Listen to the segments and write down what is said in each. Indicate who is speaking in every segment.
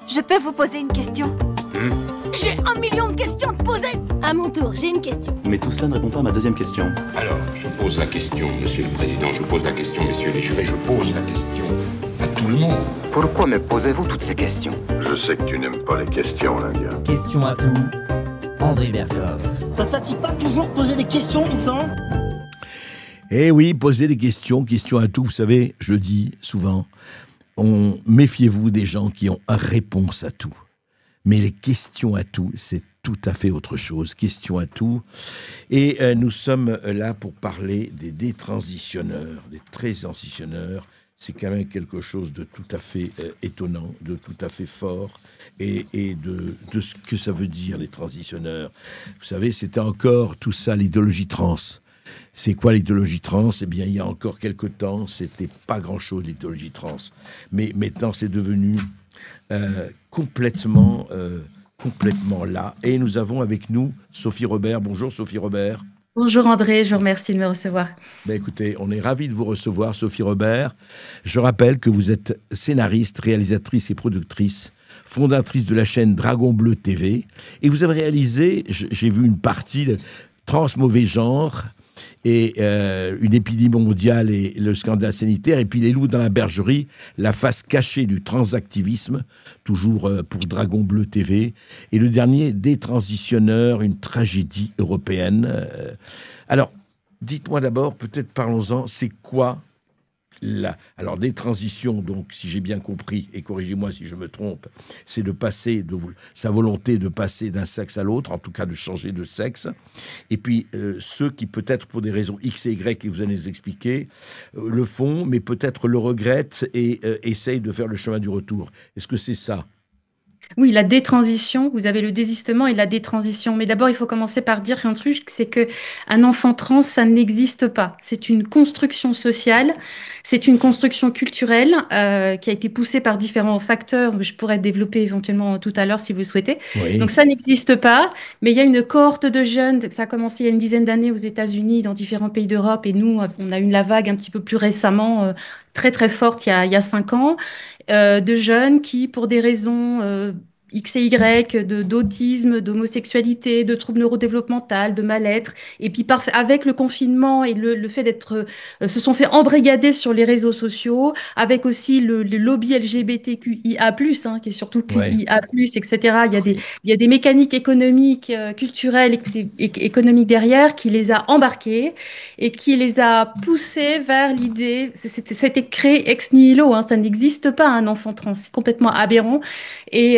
Speaker 1: Je peux vous poser une question? J'ai 1 million de questions à te poser.
Speaker 2: À mon tour, j'ai une question.
Speaker 3: Mais tout cela ne répond pas à ma deuxième question.
Speaker 4: Alors, je pose la question, monsieur le président, je pose la question, messieurs les jurés, je pose la question à tout le monde.
Speaker 5: Pourquoi me posez-vous toutes ces questions?
Speaker 6: Je sais que tu n'aimes pas les questions, l'Indien.
Speaker 7: Question à tout, André Berkoff.
Speaker 8: Ça te fatigue pas toujours poser des questions tout le temps?
Speaker 9: Eh oui, poser des questions, questions à tout. Vous savez, je le dis souvent, méfiez-vous des gens qui ont réponse à tout. Mais les questions à tout, c'est tout à fait autre chose. Questions à tout. Et nous sommes là pour parler des détransitionneurs, des transitionneurs. C'est quand même quelque chose de tout à fait étonnant, de tout à fait fort, et de ce que ça veut dire, les transitionneurs. Vous savez, c'était encore tout ça, l'idéologie trans. C'est quoi l'idéologie trans? Eh bien, il y a encore quelque temps, c'était pas grand-chose, l'idéologie trans. Mais maintenant, c'est devenu complètement là. Et nous avons avec nous Sophie Robert. Bonjour Sophie Robert.
Speaker 10: Bonjour André, je vous remercie de me recevoir.
Speaker 9: Ben écoutez, on est ravis de vous recevoir, Sophie Robert. Je rappelle que vous êtes scénariste, réalisatrice et productrice, fondatrice de la chaîne Dragon Bleu TV. Et vous avez réalisé, j'ai vu une partie de Trans Mauvais Genre, et une épidémie mondiale et le scandale sanitaire, et puis Les loups dans la bergerie, la face cachée du transactivisme, toujours pour Dragon Bleu TV, et le dernier, Des transitionneurs, une tragédie européenne. Alors, dites-moi d'abord, peut-être parlons-en, c'est quoi alors, des transitions, donc, si j'ai bien compris, et corrigez-moi si je me trompe, c'est de passer, sa volonté de passer d'un sexe à l'autre, en tout cas de changer de sexe. Et puis, ceux qui, peut-être pour des raisons X et Y, que vous allez nous expliquer, le font, mais peut-être le regrettent et essayent de faire le chemin du retour. Est-ce que c'est ça?
Speaker 10: Oui, la détransition, vous avez le désistement et la détransition. Mais d'abord, il faut commencer par dire un truc, c'est que un enfant trans, ça n'existe pas. C'est une construction sociale, c'est une construction culturelle qui a été poussée par différents facteurs. Je pourrais développer éventuellement tout à l'heure si vous le souhaitez.
Speaker 9: Oui.
Speaker 10: Donc ça n'existe pas, mais il y a une cohorte de jeunes, ça a commencé il y a une dizaine d'années aux États-Unis, dans différents pays d'Europe, et nous, on a eu la vague un petit peu plus récemment, très très forte, il y a 5 ans. De jeunes qui, pour des raisons X et Y, d'autisme, d'homosexualité, de troubles neurodéveloppementaux, de mal-être, et puis avec le confinement et le fait d'être, se sont fait embrigader sur les réseaux sociaux, avec aussi le lobby LGBTQIA+, qui est surtout QIA+, etc. Il y a des mécaniques économiques, culturelles et économiques derrière qui les a embarqués et qui les a poussés vers l'idée, c'était créé ex nihilo, ça n'existe pas un enfant trans, c'est complètement aberrant, et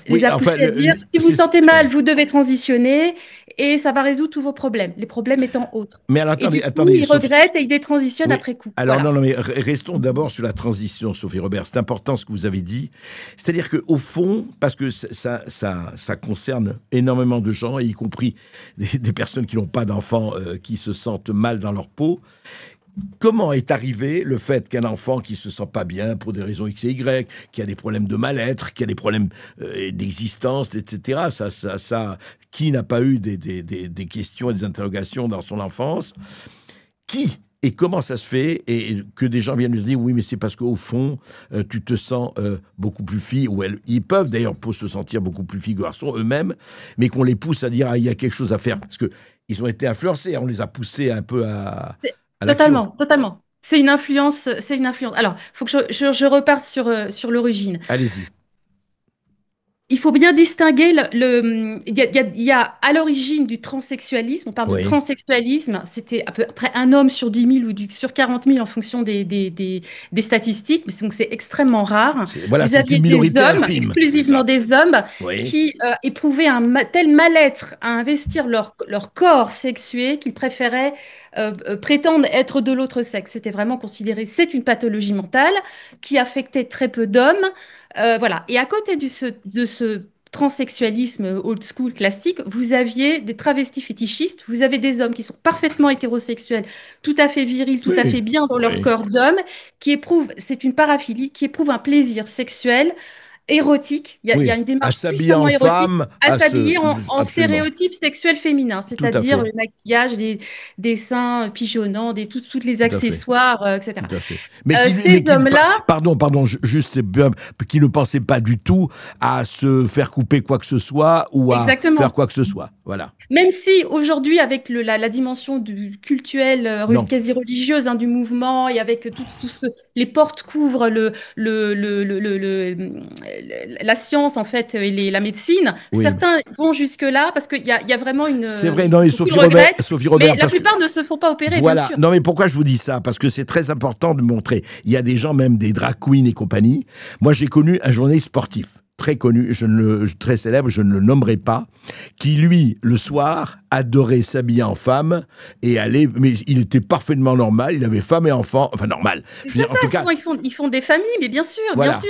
Speaker 10: les a poussés à dire, si vous vous sentez mal, vous devez transitionner, et ça va résoudre tous vos problèmes, les problèmes étant autres.
Speaker 9: Mais alors, attendez,
Speaker 10: ils regrettent et ils détransitionnent après coup.
Speaker 9: Alors
Speaker 10: voilà.
Speaker 9: non, mais restons d'abord sur la transition, Sophie Robert. C'est important ce que vous avez dit. C'est-à-dire qu'au fond, parce que ça concerne énormément de gens, y compris des personnes qui n'ont pas d'enfants, qui se sentent mal dans leur peau. Comment est arrivé le fait qu'un enfant qui se sent pas bien pour des raisons X et Y, qui a des problèmes de mal-être, qui a des problèmes d'existence, etc., qui n'a pas eu des questions et des interrogations dans son enfance? Qui et comment ça se fait, et que des gens viennent nous dire oui, mais c'est parce qu'au fond, tu te sens beaucoup plus fille, ou ils peuvent d'ailleurs pour se sentir beaucoup plus filles que garçons eux-mêmes, mais qu'on les pousse à dire il y a quelque chose à faire, parce que ils ont été influencés, on les a poussés un peu à
Speaker 10: Totalement. C'est une influence. Alors, il faut que je reparte sur l'origine.
Speaker 9: Allez-y.
Speaker 10: Il faut bien distinguer il y a à l'origine du transsexualisme, on parle de transsexualisme, c'était à peu près un homme sur 10 000 ou sur 40 000 en fonction des statistiques, mais donc c'est extrêmement rare. Vous aviez des hommes, exclusivement des hommes, qui éprouvaient un tel mal-être à investir leur corps sexué qu'ils préféraient prétendre être de l'autre sexe. C'était vraiment considéré, c'est une pathologie mentale qui affectait très peu d'hommes. Voilà. Et à côté de ce transsexualisme old school classique, vous aviez des travestis fétichistes, vous avez des hommes qui sont parfaitement hétérosexuels, tout à fait virils, tout à fait bien dans leur corps d'homme, qui éprouvent, c'est une paraphilie, qui éprouvent un plaisir sexuel érotique. Il
Speaker 9: Oui,
Speaker 10: y a une
Speaker 9: à
Speaker 10: démarche
Speaker 9: s'habiller en
Speaker 10: puissamment érotique,
Speaker 9: femme,
Speaker 10: à s'habiller en
Speaker 9: absolument.
Speaker 10: stéréotypes sexuels féminins,
Speaker 9: Tout à
Speaker 10: c'est-à-dire
Speaker 9: fait,
Speaker 10: le maquillage, des seins pigeonnants, tous les
Speaker 9: tout à fait,
Speaker 10: accessoires, etc.
Speaker 9: tout à fait. Mais
Speaker 10: Ces hommes-là,
Speaker 9: pardon, juste bien, qui ne pensaient pas du tout à se faire couper quoi que ce soit ou à
Speaker 10: exactement.
Speaker 9: faire quoi que ce soit. Voilà.
Speaker 10: Même si aujourd'hui, avec la dimension cultuelle,
Speaker 9: Non,
Speaker 10: quasi religieuse du mouvement, et avec les portes couvrent la science en fait et la médecine,
Speaker 9: oui.
Speaker 10: certains vont jusque-là parce qu'il y a vraiment
Speaker 9: C'est vrai, non, mais
Speaker 10: beaucoup
Speaker 9: Sophie
Speaker 10: le
Speaker 9: Robert,
Speaker 10: regrettent,
Speaker 9: Sophie
Speaker 10: mais
Speaker 9: Robert,
Speaker 10: la
Speaker 9: parce que
Speaker 10: plupart ne se font pas opérer, bien
Speaker 9: voilà.
Speaker 10: sûr.
Speaker 9: Non, mais pourquoi je vous dis ça? Parce que c'est très important de montrer. Il y a des gens, même des drag queens et compagnie. Moi, j'ai connu un journaliste sportif très connu, très célèbre, je ne le nommerai pas, qui lui, le soir, adorait s'habiller en femme et aller, mais il était parfaitement normal, il avait femme et enfant, enfin normal. Je veux dire, en tout cas,
Speaker 10: souvent, ils font des familles, mais bien sûr,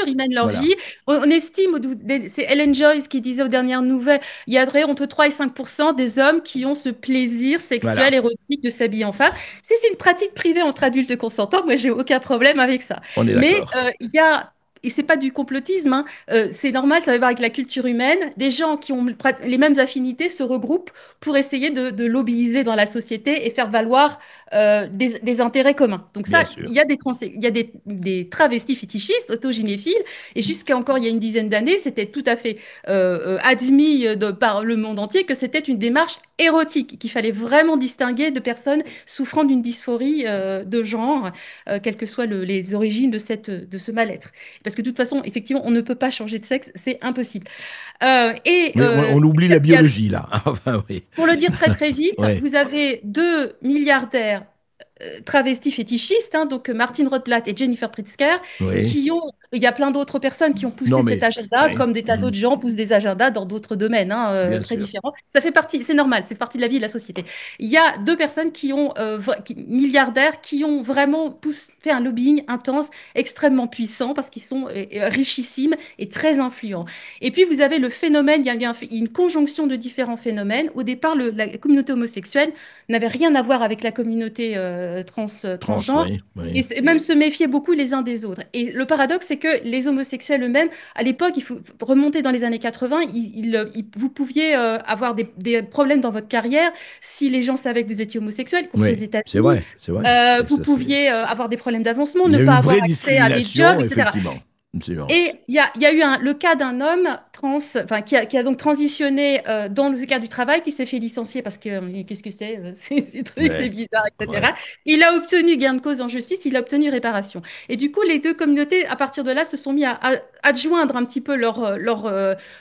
Speaker 10: ils mènent leur
Speaker 9: voilà.
Speaker 10: vie. On estime, c'est Ellen Joyce qui disait aux dernières nouvelles, il y a entre 3 et 5% des hommes qui ont ce plaisir sexuel, érotique de s'habiller en femme. Si c'est une pratique privée entre adultes consentants, moi, j'ai aucun problème avec ça.
Speaker 9: On est
Speaker 10: Mais
Speaker 9: d'accord.
Speaker 10: il y a et c'est pas du complotisme, c'est normal, ça va voir avec la culture humaine. Des gens qui ont les mêmes affinités se regroupent pour essayer de lobbyiser dans la société et faire valoir des intérêts communs. Donc ça, il y a des travestis fétichistes, autogynéphiles, et jusqu'à encore il y a une dizaine d'années, c'était tout à fait admis par le monde entier que c'était une démarche érotique, qu'il fallait vraiment distinguer de personnes souffrant d'une dysphorie de genre, quelles que soient les origines de ce mal-être. Parce que de toute façon, effectivement, on ne peut pas changer de sexe, c'est impossible.
Speaker 9: On oublie la biologie, là. Enfin, oui.
Speaker 10: Pour le dire très très vite,
Speaker 9: Ouais.
Speaker 10: vous avez 2 milliardaires travestis fétichistes, donc Martin Rothblatt et Jennifer Pritzker,
Speaker 9: Oui.
Speaker 10: il y a plein d'autres personnes qui ont poussé cet agenda, comme des tas d'autres gens poussent des agendas dans d'autres domaines très différents. Ça fait partie, c'est normal, c'est partie de la vie de la société. Il y a 2 personnes milliardaires, qui ont vraiment fait un lobbying intense, extrêmement puissant, parce qu'ils sont richissimes et très influents. Et puis vous avez le phénomène, il y a bien une conjonction de différents phénomènes. Au départ, la communauté homosexuelle n'avait rien à voir avec la communauté transgenre,
Speaker 9: oui.
Speaker 10: et même se méfier beaucoup les uns des autres. Et le paradoxe, c'est que les homosexuels eux-mêmes, à l'époque, il faut remonter dans les années 80, vous pouviez avoir des problèmes dans votre carrière si les gens savaient que vous étiez homosexuel, compris aux États-Unis.
Speaker 9: C'est vrai.
Speaker 10: Vous pouviez avoir des problèmes d'avancement,
Speaker 9: ne
Speaker 10: pas avoir accès à des jobs, etc.
Speaker 9: Effectivement.
Speaker 10: Et il y a eu le cas d'un homme trans, qui a donc transitionné dans le cadre du travail, qui s'est fait licencier parce que qu'est-ce que c'est ces trucs, c'est bizarre, etc.
Speaker 9: Ouais.
Speaker 10: Il a obtenu gain de cause en justice, il a obtenu réparation. Et du coup, les 2 communautés, à partir de là, se sont mis à adjoindre un petit peu leurs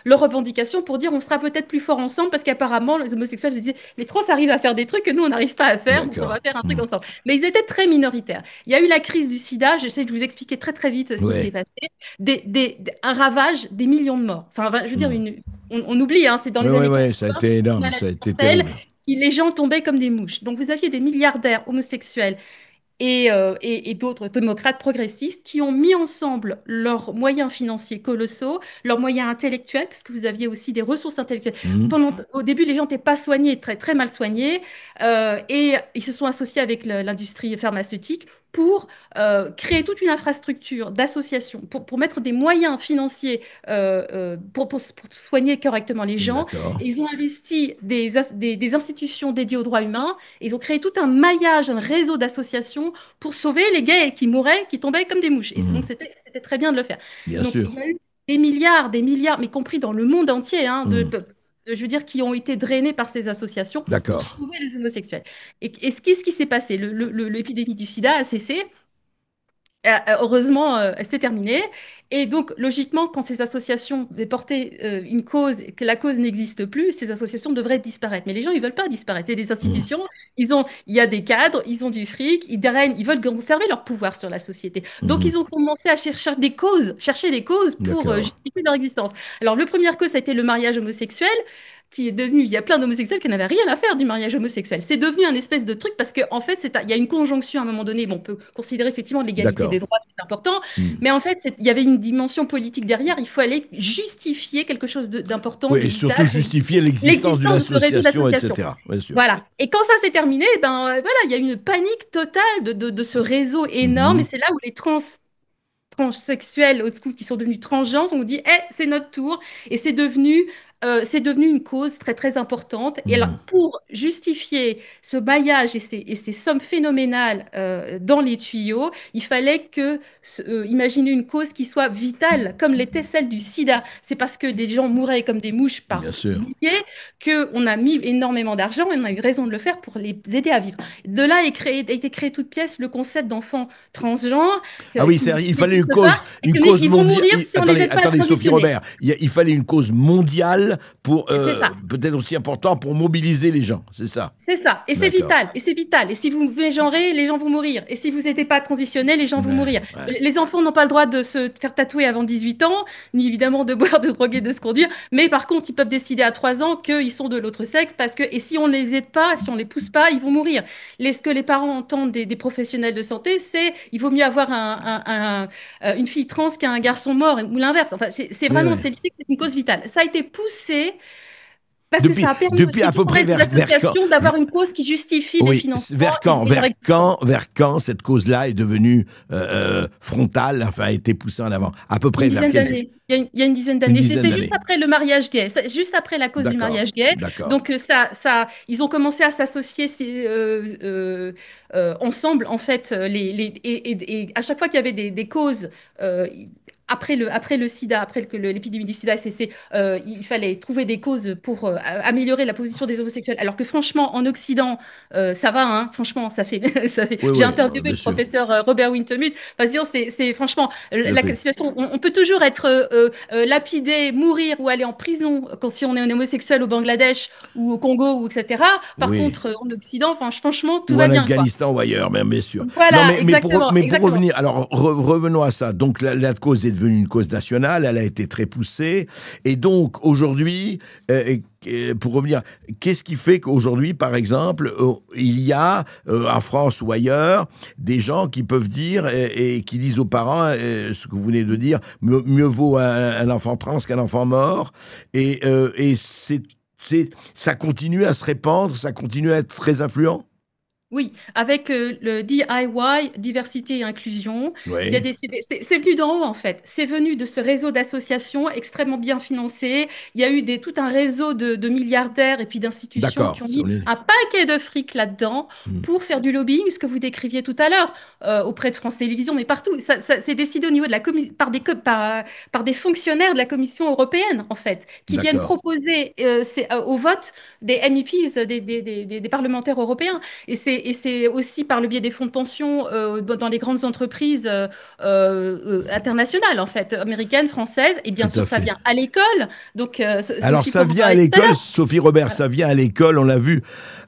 Speaker 10: revendications pour dire on sera peut-être plus fort ensemble, parce qu'apparemment, les homosexuels disaient les trans arrivent à faire des trucs que nous, on n'arrive pas à faire, donc on va faire un truc ensemble. Mais ils étaient très minoritaires. Il y a eu la crise du sida, j'essaie de vous expliquer très très vite ce qui s'est passé. Un ravage, des millions de morts. Enfin, je veux dire, on oublie, c'est dans les années 80,
Speaker 9: ça a été énorme, ça a été terrible.
Speaker 10: Les gens tombaient comme des mouches. Donc, vous aviez des milliardaires homosexuels et d'autres démocrates progressistes qui ont mis ensemble leurs moyens financiers colossaux, leurs moyens intellectuels, parce que vous aviez aussi des ressources intellectuelles. Au début, les gens n'étaient pas soignés, très, très mal soignés, et ils se sont associés avec l'industrie pharmaceutique pour créer toute une infrastructure d'associations, pour mettre des moyens financiers pour soigner correctement les gens. Ils ont investi des institutions dédiées aux droits humains. Ils ont créé tout un maillage, un réseau d'associations pour sauver les gays qui mouraient, qui tombaient comme des mouches. Et donc, c'était très bien de le faire.
Speaker 9: Bien sûr.
Speaker 10: Il y a eu des milliards, mais compris dans le monde entier, je veux dire, qui ont été drainés par ces associations pour sauver les homosexuels. Et ce qui s'est passé, l'épidémie du sida a cessé. Heureusement, c'est terminé. Et donc, logiquement, quand ces associations portaient une cause, que la cause n'existe plus, ces associations devraient disparaître. Mais les gens, ils veulent pas disparaître. C'est des institutions, il y a des cadres, ils ont du fric, ils veulent conserver leur pouvoir sur la société. Donc, ils ont commencé à chercher des causes pour justifier leur existence. Alors, la première cause, ça a été le mariage homosexuel, qui est devenu, il y a plein d'homosexuels qui n'avaient rien à faire du mariage homosexuel. C'est devenu un espèce de truc parce qu'en fait, il y a une conjonction à un moment donné. Bon, on peut considérer effectivement l'égalité des droits, c'est important, mais en fait, il y avait une dimension politique derrière. Il fallait justifier quelque chose d'important.
Speaker 9: Oui, et surtout justifier l'existence d'une association, etc.
Speaker 10: Voilà. Et quand ça s'est terminé, il y a eu une panique totale de ce réseau énorme, et c'est là où les trans transsexuels old school qui sont devenus transgenres, on dit, c'est notre tour. Et c'est devenu une cause très, très importante. Et alors, pour justifier ce maillage et ces sommes phénoménales dans les tuyaux, il fallait imaginer une cause qui soit vitale, comme l'était celle du sida. C'est parce que des gens mouraient comme des mouches par milliers qu'on a mis énormément d'argent et on a eu raison de le faire pour les aider à vivre. De là a été créé toute pièce le concept d'enfant transgenre.
Speaker 9: Ah oui, il fallait une cause mondiale. Attendez, Sophie Robert, il fallait une cause mondiale pour peut-être aussi important pour mobiliser les gens, c'est ça.
Speaker 10: C'est ça, et c'est vital, et si vous mégenrez, les gens vont mourir, et si vous n'êtes pas transitionné, les gens vont mourir. Les enfants n'ont pas le droit de se faire tatouer avant 18 ans, ni évidemment de boire, de se droguer, de se conduire, mais par contre, ils peuvent décider à 3 ans qu'ils sont de l'autre sexe, et si on ne les aide pas, si on ne les pousse pas, ils vont mourir. Ce que les parents entendent des professionnels de santé, c'est il vaut mieux avoir une fille trans qu'un garçon mort, ou l'inverse. Enfin, c'est vraiment, c'est l'idée que c'est une cause vitale. Ça a été poussé parce que ça a permis aussi
Speaker 9: à peu près vers
Speaker 10: l'association d'avoir une cause qui justifie des financements.
Speaker 9: Vers quand cette cause-là est devenue frontale, enfin a été poussée en avant? À peu près vers quelle année?
Speaker 10: Il y a une dizaine d'années. C'était juste après le mariage gay, juste après la cause du mariage gay. Donc ils ont commencé à s'associer ensemble, en fait, et à chaque fois qu'il y avait des causes. Après le sida, après l'épidémie du sida, il fallait trouver des causes pour améliorer la position des homosexuels. Alors que franchement, en Occident, ça va, hein, franchement, ça fait. J'ai interviewé le professeur Robert Wintemut. C'est franchement la situation. On peut toujours être lapidé, mourir ou aller en prison si on est un homosexuel au Bangladesh ou au Congo ou etc. Par contre, en Occident, franchement, tout va bien.
Speaker 9: Ou en Afghanistan ou ailleurs, bien sûr.
Speaker 10: Voilà,
Speaker 9: mais pour revenir, alors revenons à ça. Donc la cause est devenue une cause nationale, elle a été très poussée, et donc aujourd'hui, pour revenir, qu'est-ce qui fait qu'aujourd'hui, par exemple, il y a en France ou ailleurs des gens qui peuvent dire et qui disent aux parents ce que vous venez de dire, mieux vaut un enfant trans qu'un enfant mort, et ça continue à se répandre, ça continue à être très influent?
Speaker 10: Oui, avec le DIY, diversité et inclusion,
Speaker 9: oui.
Speaker 10: C'est venu d'en haut en fait. C'est venu de ce réseau d'associations extrêmement bien financées. Il y a eu tout un réseau de milliardaires et puis d'institutions qui ont mis un paquet de fric là-dedans pour faire du lobbying, ce que vous décriviez tout à l'heure, auprès de France Télévisions, mais partout. Ça c'est décidé au niveau de la par des fonctionnaires de la Commission européenne en fait, qui viennent proposer au vote des MEPs, des parlementaires européens. Et c'est aussi par le biais des fonds de pension dans les grandes entreprises internationales, en fait, américaines, françaises. Et bien sûr, ça vient à l'école. Donc,
Speaker 9: alors, ça vient à l'école, Sophie Robert, ça vient à l'école, on l'a vu.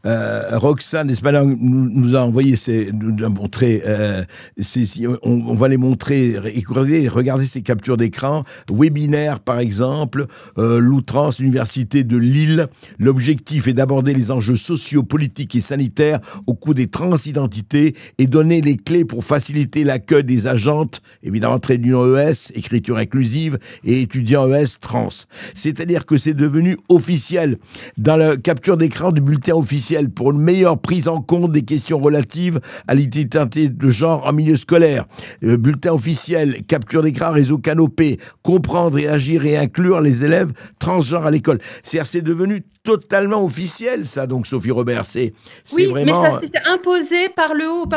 Speaker 9: Roxane Espadin nous a envoyé, nous a montré, on va les montrer, regardez ces captures d'écran, webinaire par exemple, l'Outrance, l'Université de Lille. L'objectif est d'aborder les enjeux sociaux, politiques et sanitaires au cours des transidentités et donner les clés pour faciliter l'accueil des agentes, évidemment trait d'union ES, écriture inclusive, et étudiants ES trans. C'est-à-dire que c'est devenu officiel dans la capture d'écran du bulletin officiel pour une meilleure prise en compte des questions relatives à l'identité de genre en milieu scolaire. Bulletin officiel, capture d'écran, réseau Canopé, comprendre et agir et inclure les élèves transgenres à l'école. C'est devenu totalement officiel, ça, donc, Sophie Robert. C'est vraiment...
Speaker 10: mais ça s'est imposé par le haut,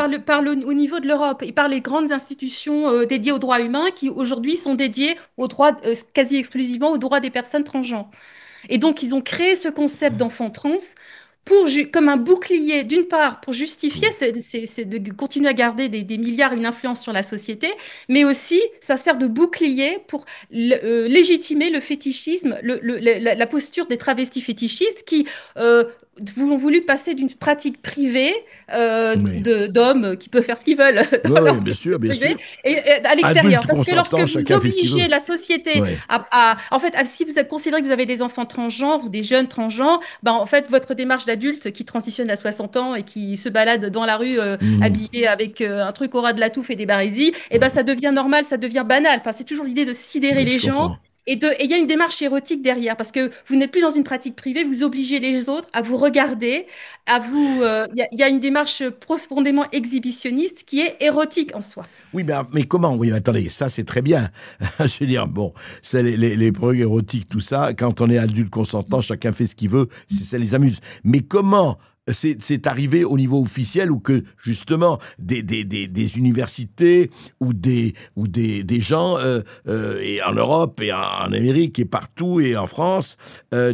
Speaker 10: au niveau de l'Europe et par les grandes institutions dédiées aux droits humains qui, aujourd'hui, sont dédiées aux droits, quasi exclusivement aux droits des personnes transgenres. Et donc, ils ont créé ce concept d'enfant trans comme un bouclier, d'une part, pour justifier, c'est de continuer à garder des milliards, une influence sur la société, mais aussi, ça sert de bouclier pour légitimer le fétichisme, la posture des travestis fétichistes qui ont voulu passer d'une pratique privée d'hommes qui peuvent faire ce qu'ils veulent.
Speaker 9: Oui, bien sûr.
Speaker 10: Et à l'extérieur. Parce que lorsque vous obligez la société en fait, si vous considérez que vous avez des enfants transgenres ou des jeunes transgenres, en fait, votre démarche d'adulte qui transitionne à 60 ans et qui se balade dans la rue habillé avec un truc au ras de la touffe et des barésies, ça devient normal, ça devient banal. Enfin, c'est toujours l'idée de sidérer les gens. Et il y a une démarche érotique derrière, parce que vous n'êtes plus dans une pratique privée, vous obligez les autres à vous regarder, à vous. Il y a une démarche profondément exhibitionniste qui est érotique en soi.
Speaker 9: Oui, mais comment? Oui, attendez, ça c'est très bien. Je veux dire, bon, c'est les prologues érotiques, tout ça, quand on est adulte consentant, chacun fait ce qu'il veut, ça les amuse. Mais comment c'est arrivé au niveau officiel ou que, justement, des universités ou des gens et en Europe et en Amérique et partout et en France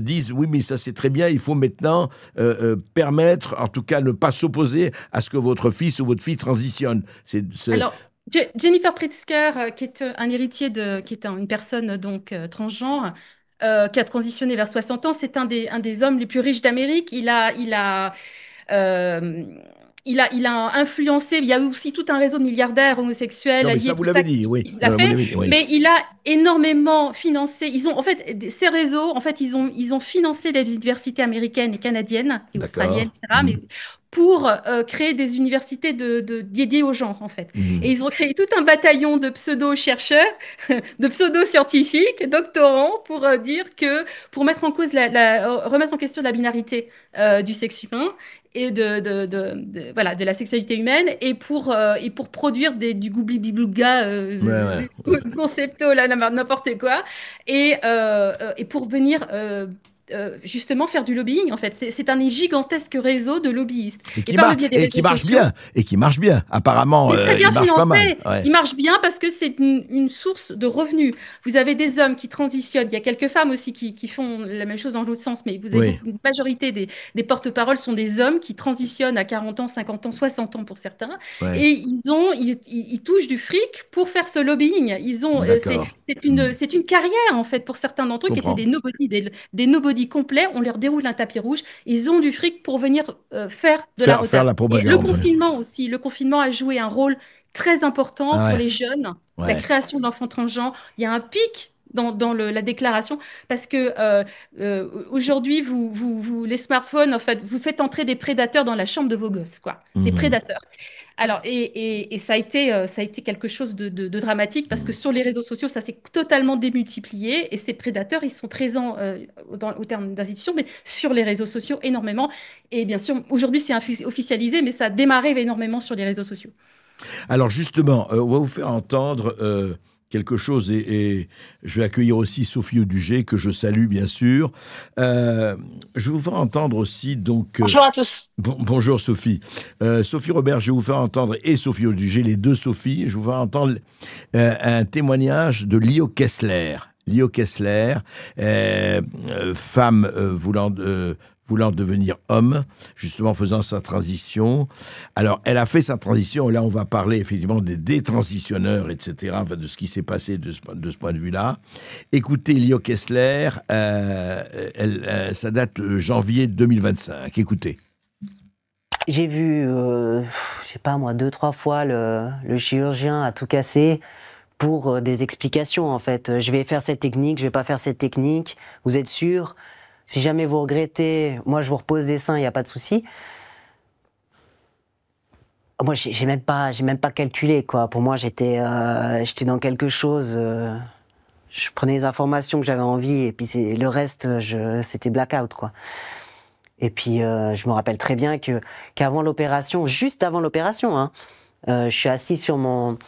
Speaker 9: disent oui, mais ça c'est très bien, il faut maintenant permettre, en tout cas ne pas s'opposer à ce que votre fils ou votre fille transitionne.
Speaker 10: Alors, Jennifer Pritzker, qui est un héritier qui est une personne donc transgenre, qui a transitionné vers 60 ans, c'est un des hommes les plus riches d'Amérique. Euh, il a influencé, il y a aussi tout un réseau de milliardaires homosexuels
Speaker 9: Non, mais
Speaker 10: alliés,
Speaker 9: ça, vous
Speaker 10: tout
Speaker 9: l'avez
Speaker 10: ça,
Speaker 9: dit, oui.
Speaker 10: il a
Speaker 9: Vous
Speaker 10: fait,
Speaker 9: l'avez dit, oui.
Speaker 10: mais il a énormément financé. En fait, ces réseaux, en fait, ils ont financé les universités américaines et canadiennes et
Speaker 9: D'accord.
Speaker 10: australiennes, etc., mais pour créer des universités dédiées aux genres, en fait. Et ils ont créé tout un bataillon de pseudo-chercheurs, de pseudo-scientifiques, doctorants, pour mettre en cause remettre en question la binarité du sexe humain et voilà, de la sexualité humaine et pour produire du goubli-biblouga, concepto, là, n'importe quoi, et pour venir justement faire du lobbying, en fait. C'est un gigantesque réseau de lobbyistes.
Speaker 9: Et qui marche bien. Apparemment,
Speaker 10: très bien
Speaker 9: il marche pas mal.
Speaker 10: financé. Il marche bien parce que c'est une source de revenus. Vous avez des hommes qui transitionnent. Il y a quelques femmes aussi qui font la même chose dans l'autre sens, mais vous avez une majorité des porte-paroles sont des hommes qui transitionnent à 40 ans, 50 ans, 60 ans pour certains. Et ils touchent du fric pour faire ce lobbying. C'est une carrière, en fait, pour certains d'entre eux qui étaient des nobody complets. On leur déroule un tapis rouge. Ils ont du fric pour venir faire la propagande. Et le confinement aussi. Le confinement a joué un rôle très important pour les jeunes. La création d'enfants transgenres. Il y a un pic dans la déclaration parce que aujourd'hui, les smartphones, en fait, vous faites entrer des prédateurs dans la chambre de vos gosses, quoi. Des prédateurs. Alors, et ça a été quelque chose de dramatique parce que sur les réseaux sociaux, ça s'est totalement démultiplié et ces prédateurs, ils sont présents au terme d'institutions, mais sur les réseaux sociaux énormément. Et bien sûr, aujourd'hui, c'est officialisé, mais ça a démarré énormément sur les réseaux sociaux.
Speaker 9: Alors justement, on va vous faire entendre quelque chose et je vais accueillir aussi Sophie Audugé, que je salue bien sûr. Je vais vous faire entendre aussi donc...
Speaker 1: Bonjour à tous.
Speaker 9: Bonjour Sophie. Sophie Robert, je vais vous faire entendre, et Sophie Audugé, les deux Sophie, je vais vous faire entendre un témoignage de Lio Kessler. Lio Kessler, femme voulant devenir homme, justement faisant sa transition. Alors, elle a fait sa transition, et là, on va parler effectivement des détransitionneurs, etc., de ce qui s'est passé de ce point de vue-là. Écoutez, Lio Kessler, ça date de janvier 2025. Écoutez.
Speaker 11: J'ai vu, je sais pas moi, 2-3 fois le chirurgien à tout casser pour des explications, en fait. Je vais faire cette technique, je vais pas faire cette technique. Vous êtes sûr ? Si jamais vous regrettez, moi je vous repose des seins, il n'y a pas de souci. Moi j'ai même pas calculé, quoi. Pour moi j'étais dans quelque chose. Je prenais les informations que j'avais envie et puis le reste c'était blackout, quoi. Et puis je me rappelle très bien qu'avant l'opération, juste avant l'opération, hein, je suis assis sur mon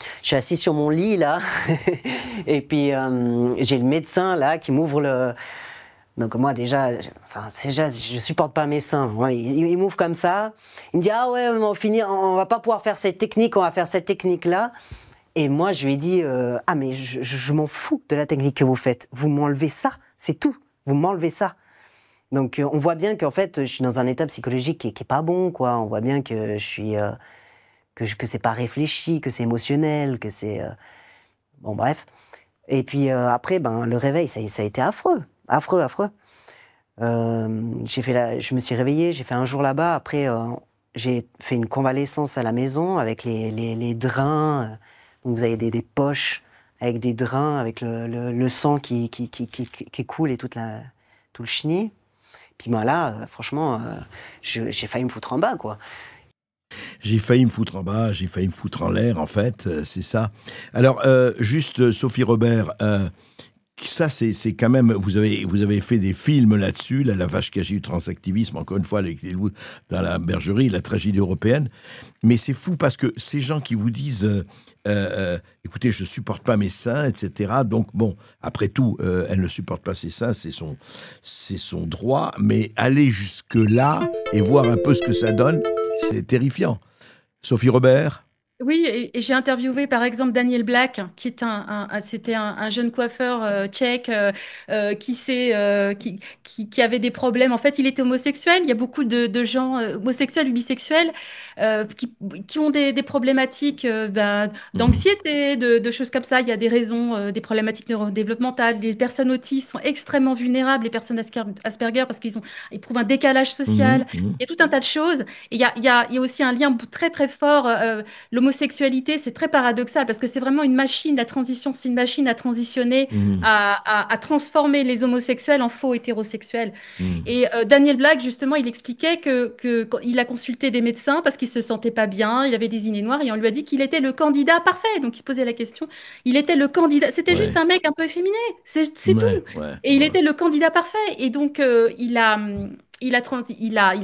Speaker 11: lit là et puis j'ai le médecin là qui m'ouvre le. Donc moi déjà, je supporte pas mes seins. Il m'ouvre comme ça. Il me dit ah ouais, on va pas pouvoir faire cette technique, on va faire cette technique là. Et moi je lui ai dit ah mais je m'en fous de la technique que vous faites. Vous m'enlevez ça, c'est tout. Vous m'enlevez ça. Donc on voit bien qu'en fait je suis dans un état psychologique qui est pas bon, quoi. On voit bien que je suis que c'est pas réfléchi, que c'est émotionnel, que c'est bon bref. Et puis après le réveil ça a été affreux. Affreux. Je me suis réveillé, j'ai fait un jour là-bas. Après, j'ai fait une convalescence à la maison avec les drains. Donc vous avez des poches avec des drains, avec le sang qui coule et tout le chenille. Puis là, franchement, j'ai failli me foutre en bas, quoi.
Speaker 9: J'ai failli me foutre en bas, j'ai failli me foutre en l'air, en fait, c'est ça. Alors, juste, Sophie Robert... Ça, c'est quand même... Vous avez fait des films là-dessus, là, La vache cachée du transactivisme, encore une fois, avec les loups dans la bergerie, la tragédie européenne. Mais c'est fou parce que ces gens qui vous disent écoutez, je supporte pas mes seins, etc. Donc, bon, après tout, elle ne supporte pas ses seins, c'est son droit. Mais aller jusque-là et voir un peu ce que ça donne, c'est terrifiant. Sophie Robert?
Speaker 10: Oui, et j'ai interviewé par exemple Daniel Black, qui est c'était un jeune coiffeur tchèque qui avait des problèmes. En fait, il était homosexuel. Il y a beaucoup de gens homosexuels ou bisexuels qui ont des problématiques d'anxiété, de choses comme ça. Il y a des raisons, des problématiques neurodéveloppementales. Les personnes autistes sont extrêmement vulnérables, les personnes Asperger, parce qu'ils éprouvent un décalage social. Il y a tout un tas de choses. Et il y a aussi un lien très très fort. L'homosexualité, c'est très paradoxal parce que c'est vraiment une machine, la transition, c'est une machine à transitionner, à transformer les homosexuels en faux hétérosexuels. Et Daniel Black, justement, il expliquait qu'il a consulté des médecins parce qu'il se sentait pas bien, il avait des idées noires et on lui a dit qu'il était le candidat parfait. Donc il se posait la question, il était le candidat, c'était juste un mec un peu efféminé, c'est tout. Et il était le candidat parfait. Et donc il a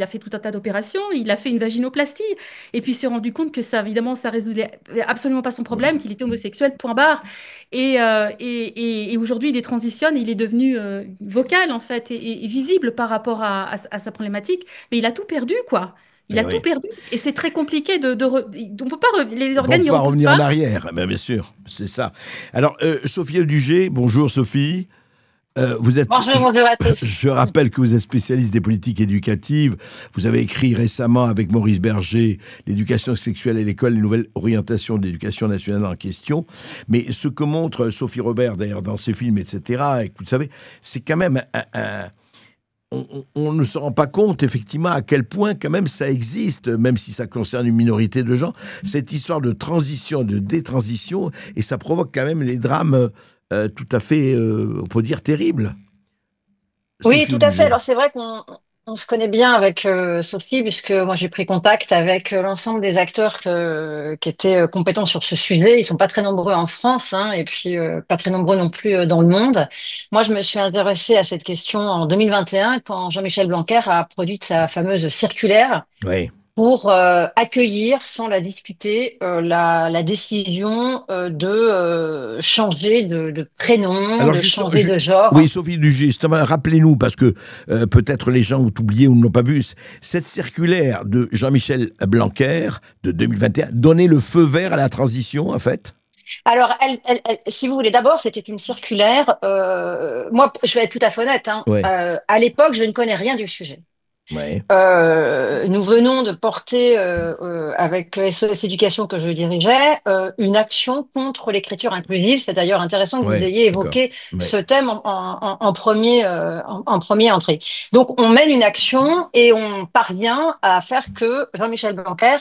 Speaker 10: fait tout un tas d'opérations, il a fait une vaginoplastie, et puis il s'est rendu compte que ça, évidemment, ça résoudait absolument pas son problème, qu'il était homosexuel, point barre. Et aujourd'hui, il détransitionne, et il est devenu vocal, en fait, et visible par rapport à sa problématique, mais il a tout perdu, quoi. Il a tout perdu, et c'est très compliqué on peut pas, les organes,
Speaker 9: on peut pas revenir en arrière, bien sûr, c'est ça. Alors, Sophie Eldugé, bonjour Sophie.
Speaker 12: Bonjour à tous.
Speaker 9: Je rappelle que vous êtes spécialiste des politiques éducatives. Vous avez écrit récemment avec Maurice Berger l'éducation sexuelle à l'école, les nouvelles orientations de l'éducation nationale en question. Mais ce que montre Sophie Robert, d'ailleurs, dans ses films, etc., et que vous savez, c'est quand même on ne se rend pas compte, effectivement, à quel point, quand même, ça existe, même si ça concerne une minorité de gens, cette histoire de transition, de détransition, et ça provoque quand même des drames tout à fait, on peut dire, terribles.
Speaker 12: Oui, tout à fait. Alors, c'est vrai qu'on se connaît bien avec Sophie, puisque moi, j'ai pris contact avec l'ensemble des acteurs qui étaient compétents sur ce sujet. Ils sont pas très nombreux en France, hein, et puis pas très nombreux non plus dans le monde. Moi, je me suis intéressée à cette question en 2021, quand Jean-Michel Blanquer a produit sa fameuse circulaire.
Speaker 9: Oui.
Speaker 12: Pour accueillir, sans la discuter, la décision de changer de prénom,
Speaker 9: alors,
Speaker 12: de changer de genre.
Speaker 9: Oui, Sophie Dugé, justement, rappelez-nous, parce que peut-être les gens ont oublié ou ne l'ont pas vu, cette circulaire de Jean-Michel Blanquer de 2021 donnait le feu vert à la transition, en fait?
Speaker 12: Alors, si vous voulez, d'abord, c'était une circulaire. Moi, je vais être tout à fait honnête, hein, à l'époque, je ne connais rien du sujet.
Speaker 9: Ouais.
Speaker 12: Nous venons de porter, avec SOS Éducation que je dirigeais, une action contre l'écriture inclusive. C'est d'ailleurs intéressant que vous ayez évoqué ce thème en premier entrée. Donc, on mène une action et on parvient à faire que Jean-Michel Blanquer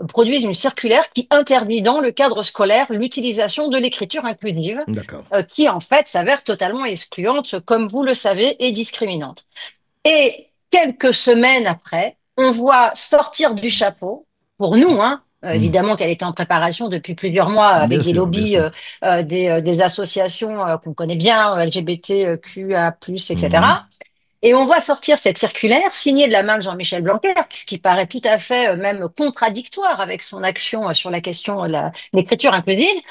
Speaker 12: produise une circulaire qui interdit dans le cadre scolaire l'utilisation de l'écriture inclusive, qui en fait s'avère totalement excluante, comme vous le savez, et discriminante. Et quelques semaines après, on voit sortir du chapeau, pour nous, hein, évidemment qu'elle était en préparation depuis plusieurs mois avec des lobbies, des associations qu'on connaît bien, LGBTQA+, etc. Et on voit sortir cette circulaire signée de la main de Jean-Michel Blanquer, ce qui paraît tout à fait même contradictoire avec son action sur la question de l'écriture inclusive.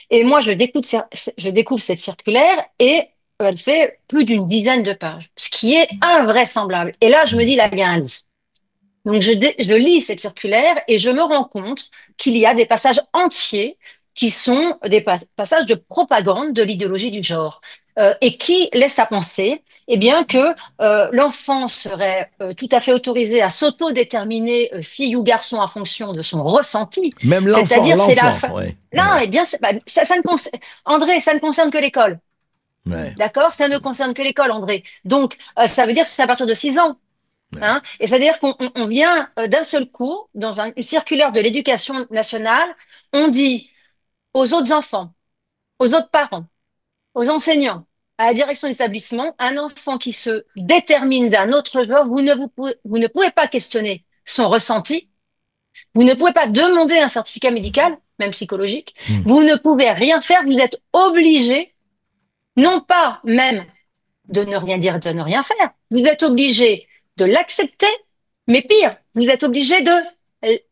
Speaker 12: Et moi, je découvre cette circulaire et elle fait plus d'une dizaine de pages, ce qui est invraisemblable. Et là, je me dis, là, il y a un lit. Donc, je lis cette circulaire et je me rends compte qu'il y a des passages entiers qui sont des passages de propagande de l'idéologie du genre et qui laissent à penser que l'enfant serait tout à fait autorisé à s'autodéterminer fille ou garçon en fonction de son ressenti.
Speaker 9: Même l'enfant,
Speaker 12: c'est-à-dire,
Speaker 9: Non,
Speaker 12: et bien, ça ne concerne... André, ça ne concerne que l'école.
Speaker 9: Ouais.
Speaker 12: D'accord? Ça ne concerne que l'école, André. Donc, ça veut dire que c'est à partir de 6 ans. Hein, et c'est-à-dire qu'on vient d'un seul coup, dans une circulaire de l'éducation nationale, on dit aux autres enfants, aux autres parents, aux enseignants, à la direction d'établissement, un enfant qui se détermine d'un autre genre, vous ne pouvez pas questionner son ressenti, vous ne pouvez pas demander un certificat médical, même psychologique, vous ne pouvez rien faire, vous êtes obligé. non pas même de ne rien dire et de ne rien faire, vous êtes obligé de l'accepter, mais pire, vous êtes obligé de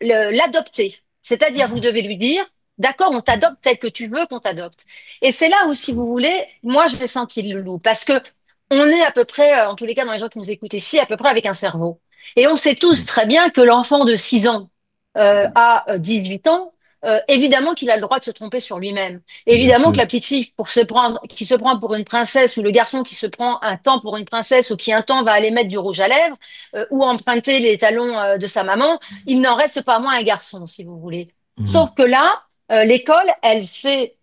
Speaker 12: l'adopter. C'est-à-dire, vous devez lui dire, d'accord, on t'adopte tel que tu veux qu'on t'adopte. Et c'est là où, si vous voulez, moi, j'ai senti le loup. Parce que on est à peu près, en tous les cas, dans les gens qui nous écoutent ici, à peu près avec un cerveau. Et on sait tous très bien que l'enfant de 6 ans à 18 ans, évidemment qu'il a le droit de se tromper sur lui-même. Évidemment que la petite fille qui se prend pour une princesse, ou le garçon qui se prend un temps pour une princesse, ou qui un temps va aller mettre du rouge à lèvres, ou emprunter les talons de sa maman, il n'en reste pas moins un garçon, si vous voulez. Sauf que là, l'école, elle fait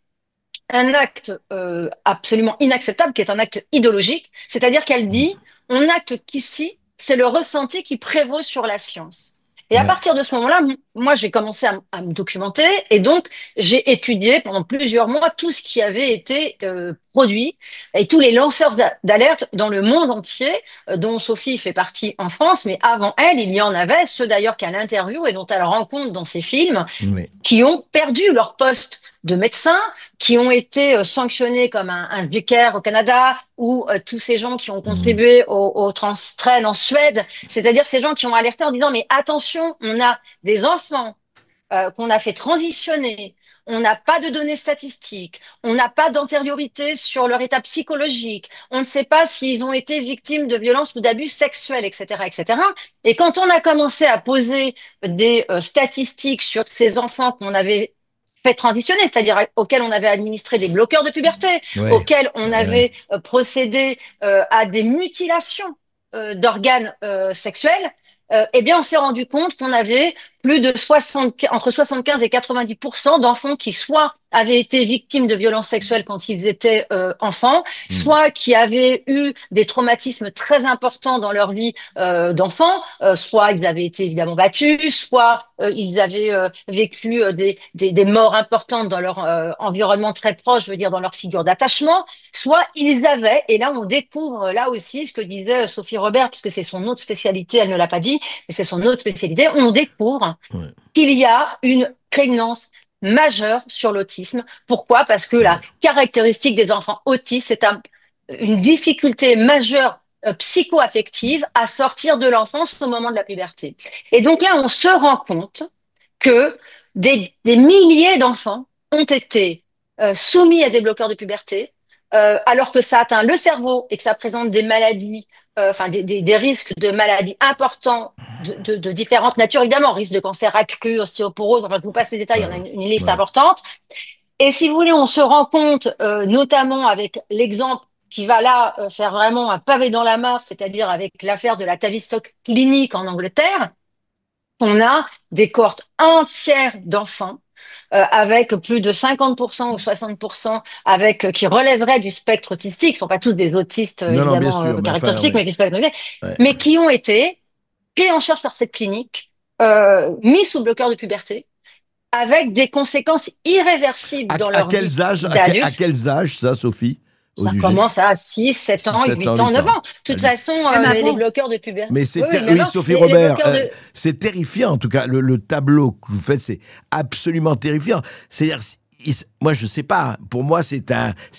Speaker 12: un acte absolument inacceptable, qui est un acte idéologique, c'est-à-dire qu'elle dit, on acte qu'ici, c'est le ressenti qui prévaut sur la science. Et à partir de ce moment-là, moi, j'ai commencé à me documenter et donc j'ai étudié pendant plusieurs mois tout ce qui avait été produit et tous les lanceurs d'alerte dans le monde entier, dont Sophie fait partie en France, mais avant elle, il y en avait, ceux d'ailleurs qu'elle interviewe et dont elle rencontre dans ses films, qui ont perdu leur poste de médecin, qui ont été sanctionnés comme un Zucker au Canada, ou tous ces gens qui ont contribué au Transtrel en Suède, c'est-à-dire ces gens qui ont alerté en disant mais attention, on a des enfants qu'on a fait transitionner, on n'a pas de données statistiques, on n'a pas d'antériorité sur leur état psychologique, on ne sait pas s'ils ont été victimes de violences ou d'abus sexuels, etc., etc. Et quand on a commencé à poser des statistiques sur ces enfants qu'on avait fait transitionner, c'est-à-dire auxquels on avait administré des bloqueurs de puberté, auxquels on avait procédé à des mutilations d'organes sexuels, eh bien, on s'est rendu compte qu'on avait plus de entre 75 et 90% d'enfants qui soit avaient été victimes de violences sexuelles quand ils étaient enfants, soit qui avaient eu des traumatismes très importants dans leur vie d'enfants, soit ils avaient été évidemment battus, soit ils avaient vécu des morts importantes dans leur environnement très proche, je veux dire dans leur figure d'attachement, soit ils avaient, et là on découvre là aussi ce que disait Sophie Robert, puisque c'est son autre spécialité, elle ne l'a pas dit, mais c'est son autre spécialité, on découvre qu'il y a une prégnance majeure sur l'autisme. Pourquoi? Parce que la caractéristique des enfants autistes, c'est une difficulté majeure psycho-affective à sortir de l'enfance au moment de la puberté. Et donc là, on se rend compte que des milliers d'enfants ont été soumis à des bloqueurs de puberté, alors que ça atteint le cerveau et que ça présente des maladies, des risques de maladies importants de différentes natures, évidemment, risque de cancer accru, ostéoporose, enfin, je vous passe les détails, il y en a une liste importante. Et si vous voulez, on se rend compte, notamment avec l'exemple qui va là faire vraiment un pavé dans la mare, c'est-à-dire avec l'affaire de la Tavistock Clinic en Angleterre, on a des cohortes entières d'enfants avec plus de 50% ou 60% qui relèveraient du spectre autistique, ce ne sont pas tous des autistes évidemment caractéristiques, mais qui ont été pris en charge par cette clinique, mis sous bloqueur de puberté, avec des conséquences irréversibles dans leur vie d'adulte.
Speaker 9: À quels âges ça, Sophie?
Speaker 12: Ça commence à 6, 7 ans, 8 ans, 9 ans. De toute façon, les bloqueurs de puberté.
Speaker 9: Mais c'est Sophie Robert, c'est terrifiant en tout cas. Le tableau que vous faites, c'est absolument terrifiant. C'est-à-dire, moi je sais pas, pour moi c'est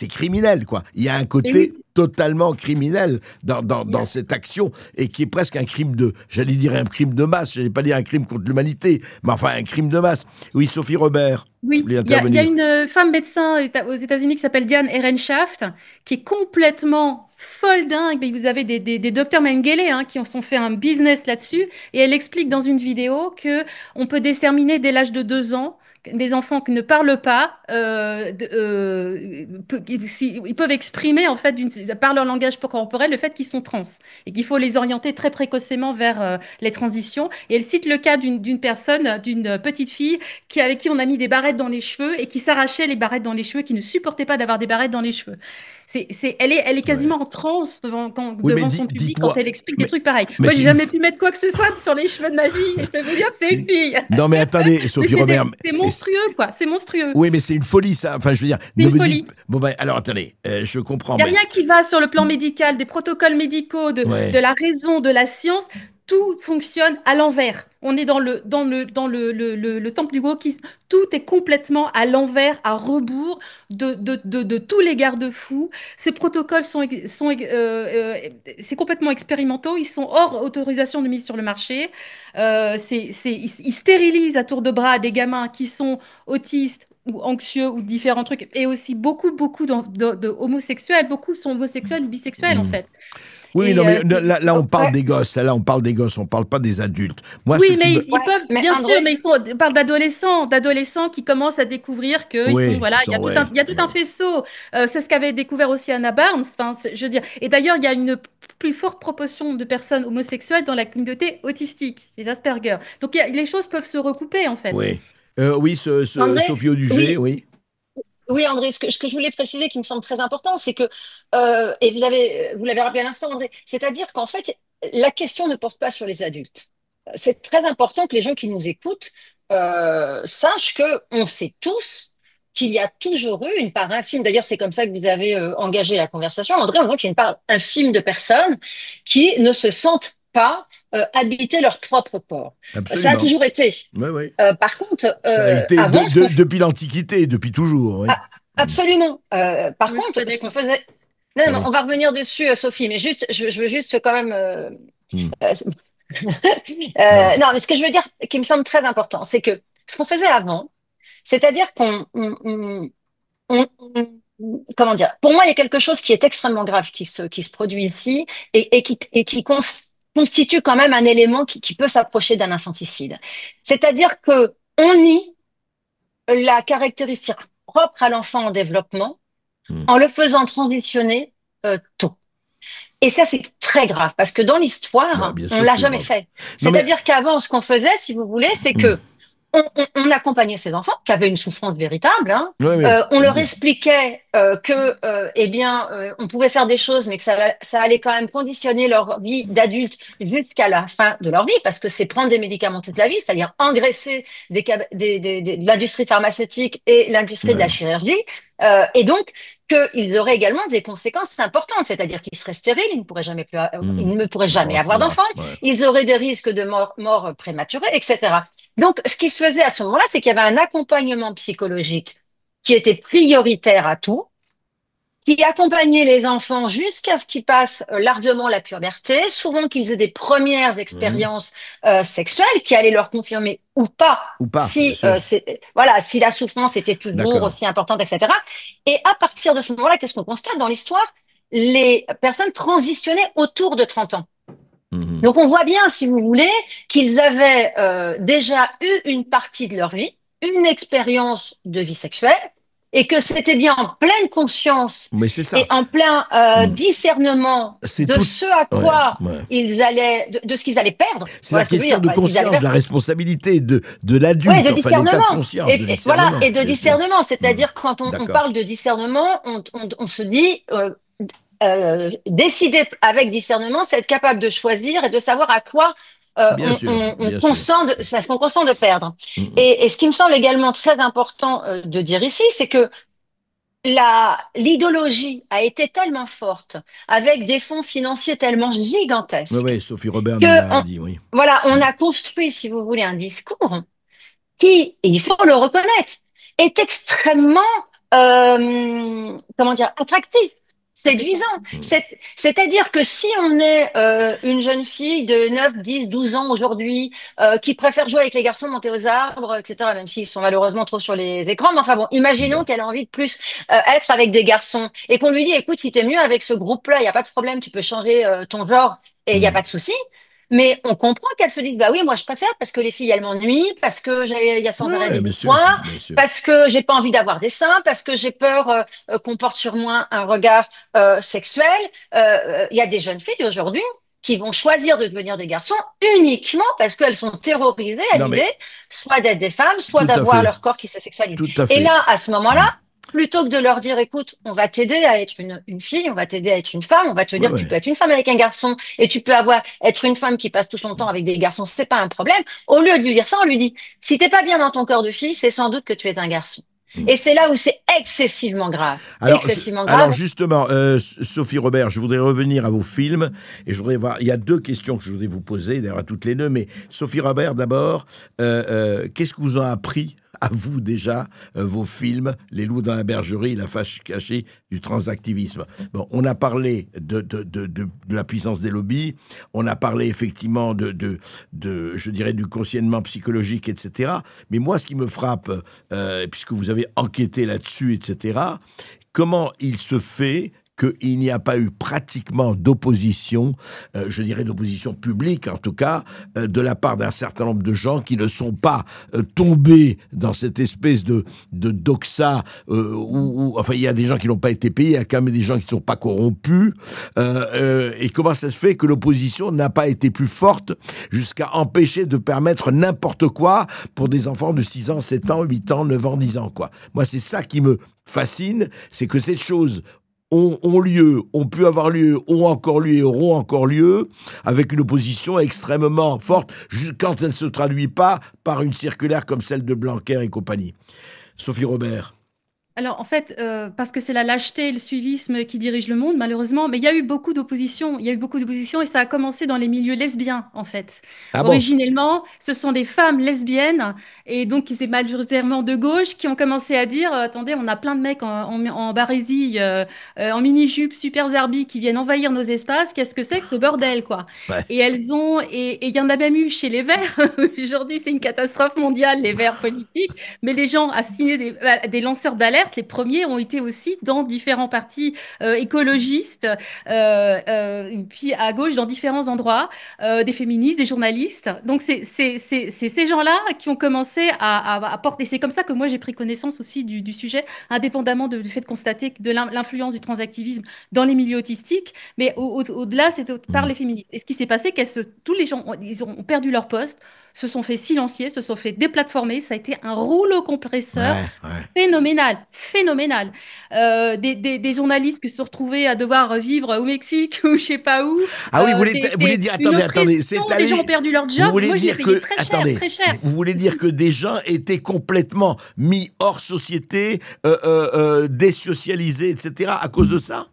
Speaker 9: criminel quoi. Il y a un côté totalement criminel dans cette action et qui est presque un crime j'allais dire un crime de masse, j'allais pas dire un crime contre l'humanité, mais enfin un crime de masse. Oui, Sophie Robert.
Speaker 10: Oui, il y a une femme médecin aux États-Unis qui s'appelle Diane Ehrenschaft, qui est complètement folle dingue. Vous avez des docteurs Mengele qui en sont fait un business là-dessus, et elle explique dans une vidéo que on peut déterminer dès l'âge de 2 ans des enfants qui ne parlent pas, ils peuvent exprimer en fait par leur langage corporel le fait qu'ils sont trans et qu'il faut les orienter très précocement vers les transitions. Et elle cite le cas d'une petite fille avec qui on a mis des barrettes dans les cheveux et qui s'arrachait les barrettes dans les cheveux, qui ne supportait pas d'avoir des barrettes dans les cheveux. Elle est quasiment en transe devant son public quand elle explique des trucs pareils. Moi, j'ai jamais pu mettre quoi que ce soit sur les cheveux de ma vie. Et je peux vous dire que c'est une fille.
Speaker 9: Non, mais attendez, Sophie Robert.
Speaker 10: C'est monstrueux, quoi. C'est monstrueux.
Speaker 9: Oui, mais c'est une folie, ça. Enfin, je veux dire.
Speaker 10: C'est une folie.
Speaker 9: Bon, ben, alors, attendez, je comprends.
Speaker 10: Il n'y a rien qui va sur le plan médical, des protocoles médicaux, de la raison, de la science. tout fonctionne à l'envers. On est dans le temple du wokisme. Tout est complètement à l'envers, à rebours de tous les garde-fous. Ces protocoles c'est complètement expérimentaux. Ils sont hors autorisation de mise sur le marché. Ils stérilisent à tour de bras des gamins qui sont autistes ou anxieux ou différents trucs. Et aussi beaucoup de homosexuels. Beaucoup sont homosexuels ou bisexuels, en fait.
Speaker 9: Oui, non, mais là, on parle des gosses. Là, on parle des gosses, on parle pas des adultes. Moi,
Speaker 10: oui, mais ils peuvent, bien sûr, mais on parle d'adolescents qui commencent à découvrir que il y a tout un faisceau. C'est ce qu'avait découvert aussi Anna Barnes. Enfin, je veux dire. Et d'ailleurs, il y a une plus forte proportion de personnes homosexuelles dans la communauté autistique, les Asperger. Donc, les choses peuvent se recouper, en fait.
Speaker 9: Oui, André, Sophie Audugé, oui.
Speaker 12: Oui, André, ce que je voulais préciser, qui me semble très important, c'est que, et vous l'avez rappelé à l'instant, André, c'est-à-dire qu'en fait, la question ne porte pas sur les adultes. C'est très important que les gens qui nous écoutent sachent qu'on sait tous qu'il y a toujours eu une part infime. D'ailleurs, c'est comme ça que vous avez engagé la conversation, André, en disant qu'il y a une part infime de personnes qui ne se sentent pas habiter leur propre corps.
Speaker 9: Absolument.
Speaker 12: Ça a toujours été.
Speaker 9: Oui, oui.
Speaker 12: Par contre,
Speaker 9: ça a été depuis l'Antiquité, depuis toujours. Oui.
Speaker 12: Absolument. Par contre, ce qu'on faisait. Non, on va revenir dessus, Sophie, mais juste, je veux juste quand même. Non, mais ce que je veux dire, qui me semble très important, c'est que ce qu'on faisait avant, c'est-à-dire comment dire, pour moi, il y a quelque chose qui est extrêmement grave qui se produit ici et qui constitue quand même un élément qui peut s'approcher d'un infanticide. C'est-à-dire que on nie la caractéristique propre à l'enfant en développement en le faisant transitionner tôt. Et ça, c'est très grave parce que dans l'histoire, on l'a jamais fait. C'est-à-dire qu'avant, ce qu'on faisait, si vous voulez, c'est que on accompagnait ces enfants qui avaient une souffrance véritable. Hein. On leur expliquait on pouvait faire des choses, mais que ça allait quand même conditionner leur vie d'adulte jusqu'à la fin de leur vie, parce que c'est prendre des médicaments toute la vie, c'est-à-dire engraisser de l'industrie pharmaceutique et l'industrie de la chirurgie, et donc qu'ils auraient également des conséquences importantes, c'est-à-dire qu'ils seraient stériles, ils ne pourraient jamais avoir d'enfants, ils auraient des risques de mort prématurée, etc. Donc, ce qui se faisait à ce moment-là, c'est qu'il y avait un accompagnement psychologique qui était prioritaire à tout, qui accompagnait les enfants jusqu'à ce qu'ils passent largement la puberté, souvent qu'ils aient des premières expériences sexuelles qui allaient leur confirmer ou pas si la souffrance était toujours aussi importante, etc. Et à partir de ce moment-là, qu'est-ce qu'on constate dans l'histoire? Les personnes transitionnaient autour de 30 ans. Donc on voit bien, si vous voulez, qu'ils avaient déjà eu une partie de leur vie, une expérience de vie sexuelle, et que c'était bien en pleine conscience et en plein discernement de ce à quoi ils allaient, de ce qu'ils allaient perdre.
Speaker 9: C'est la question de conscience, de la responsabilité de l'adulte,
Speaker 12: de discernement.
Speaker 9: Et
Speaker 12: de discernement, c'est-à-dire quand on parle de discernement, on se dit décider avec discernement, c'est être capable de choisir et de savoir à quoi on consent de perdre. Et ce qui me semble également très important de dire ici, c'est que l'idéologie a été tellement forte, avec des fonds financiers tellement gigantesques.
Speaker 9: Oui, Sophie Robert l'a dit, oui.
Speaker 12: Voilà, on a construit, si vous voulez, un discours qui, et il faut le reconnaître, est extrêmement, attractif. Séduisant. C'est-à-dire que si on est une jeune fille de 9, 10, 12 ans aujourd'hui qui préfère jouer avec les garçons, monter aux arbres, etc., même s'ils sont malheureusement trop sur les écrans, mais enfin bon, imaginons qu'elle a envie de plus être avec des garçons et qu'on lui dit, écoute, si t'es mieux avec ce groupe-là, il n'y a pas de problème, tu peux changer ton genre et il n'y a pas de souci. Mais on comprend qu'elle se dise, bah oui, moi je préfère parce que les filles elles m'ennuient, parce que il y a sans arrêt des histoires, parce que j'ai pas envie d'avoir des seins, parce que j'ai peur qu'on porte sur moi un regard sexuel. Il y a des jeunes filles aujourd'hui qui vont choisir de devenir des garçons uniquement parce qu'elles sont terrorisées à l'idée soit d'être des femmes, soit d'avoir leur corps qui se sexualise. Et là, à ce moment-là, plutôt que de leur dire, écoute, on va t'aider à être une fille, on va t'aider à être une femme, on va te dire que tu peux être une femme avec un garçon et tu peux être une femme qui passe tout son temps avec des garçons, c'est pas un problème. Au lieu de lui dire ça, on lui dit, si t'es pas bien dans ton corps de fille, c'est sans doute que tu es un garçon. Et c'est là où c'est excessivement grave.
Speaker 9: Alors justement, Sophie Robert, je voudrais revenir à vos films et je voudrais voir. Il y a deux questions que je voudrais vous poser, d'ailleurs à toutes les deux. Mais Sophie Robert, d'abord, qu'est-ce que vous ont appris à vous déjà vos films, Les loups dans la bergerie, La face cachée du transactivisme? Bon, on a parlé de la puissance des lobbies, on a parlé effectivement je dirais, du conditionnement psychologique, etc. Mais moi, ce qui me frappe, puisque vous avez enquêté là-dessus, etc., comment il se fait qu'il n'y a pas eu pratiquement d'opposition, je dirais d'opposition publique en tout cas, de la part d'un certain nombre de gens qui ne sont pas tombés dans cette espèce de doxa, enfin il y a des gens qui n'ont pas été payés, il y a quand même des gens qui ne sont pas corrompus, et comment ça se fait que l'opposition n'a pas été plus forte jusqu'à empêcher de permettre n'importe quoi pour des enfants de 6 ans, 7 ans, 8 ans, 9 ans, 10 ans, quoi. Moi c'est ça qui me fascine, c'est que cette chose ont lieu, ont pu avoir lieu, ont encore lieu et auront encore lieu, avec une opposition extrêmement forte, quand elle ne se traduit pas par une circulaire comme celle de Blanquer et compagnie. Sophie Robert.
Speaker 10: Alors, en fait, parce que c'est la lâcheté et le suivisme qui dirigent le monde, malheureusement, mais il y a eu beaucoup d'opposition. Il y a eu beaucoup d'opposition et ça a commencé dans les milieux lesbiens, en fait. Originellement, ce sont des femmes lesbiennes et donc qui étaient majoritairement de gauche qui ont commencé à dire attendez, on a plein de mecs en barésie, en mini-jupe, super zarbi qui viennent envahir nos espaces. Qu'est-ce que c'est que ce bordel, quoi?
Speaker 9: Ouais.
Speaker 10: Et il y en a même eu chez les Verts. Aujourd'hui, c'est une catastrophe mondiale, les Verts politiques. Mais les gens assignaient des lanceurs d'alerte. Les premiers ont été aussi dans différents partis écologistes, puis à gauche dans différents endroits, des féministes, des journalistes. Donc c'est ces gens-là qui ont commencé à porter. C'est comme ça que moi j'ai pris connaissance aussi du sujet, indépendamment du fait de constater de l'influence du transactivisme dans les milieux autistiques. Mais au-delà, c'est par les féministes. Et ce qui s'est passé, tous les gens ils ont perdu leur poste, se sont fait silencier, se sont fait déplatformer. Ça a été un rouleau compresseur phénoménal. Des journalistes qui se sont retrouvés à devoir vivre au Mexique ou je sais pas où.
Speaker 9: Ah oui, vous voulez dire, attendez,
Speaker 10: des gens ont perdu leur job. Moi, j'ai payé très cher.
Speaker 9: Vous voulez dire que des gens étaient complètement mis hors société, désocialisés, etc. à cause de ça?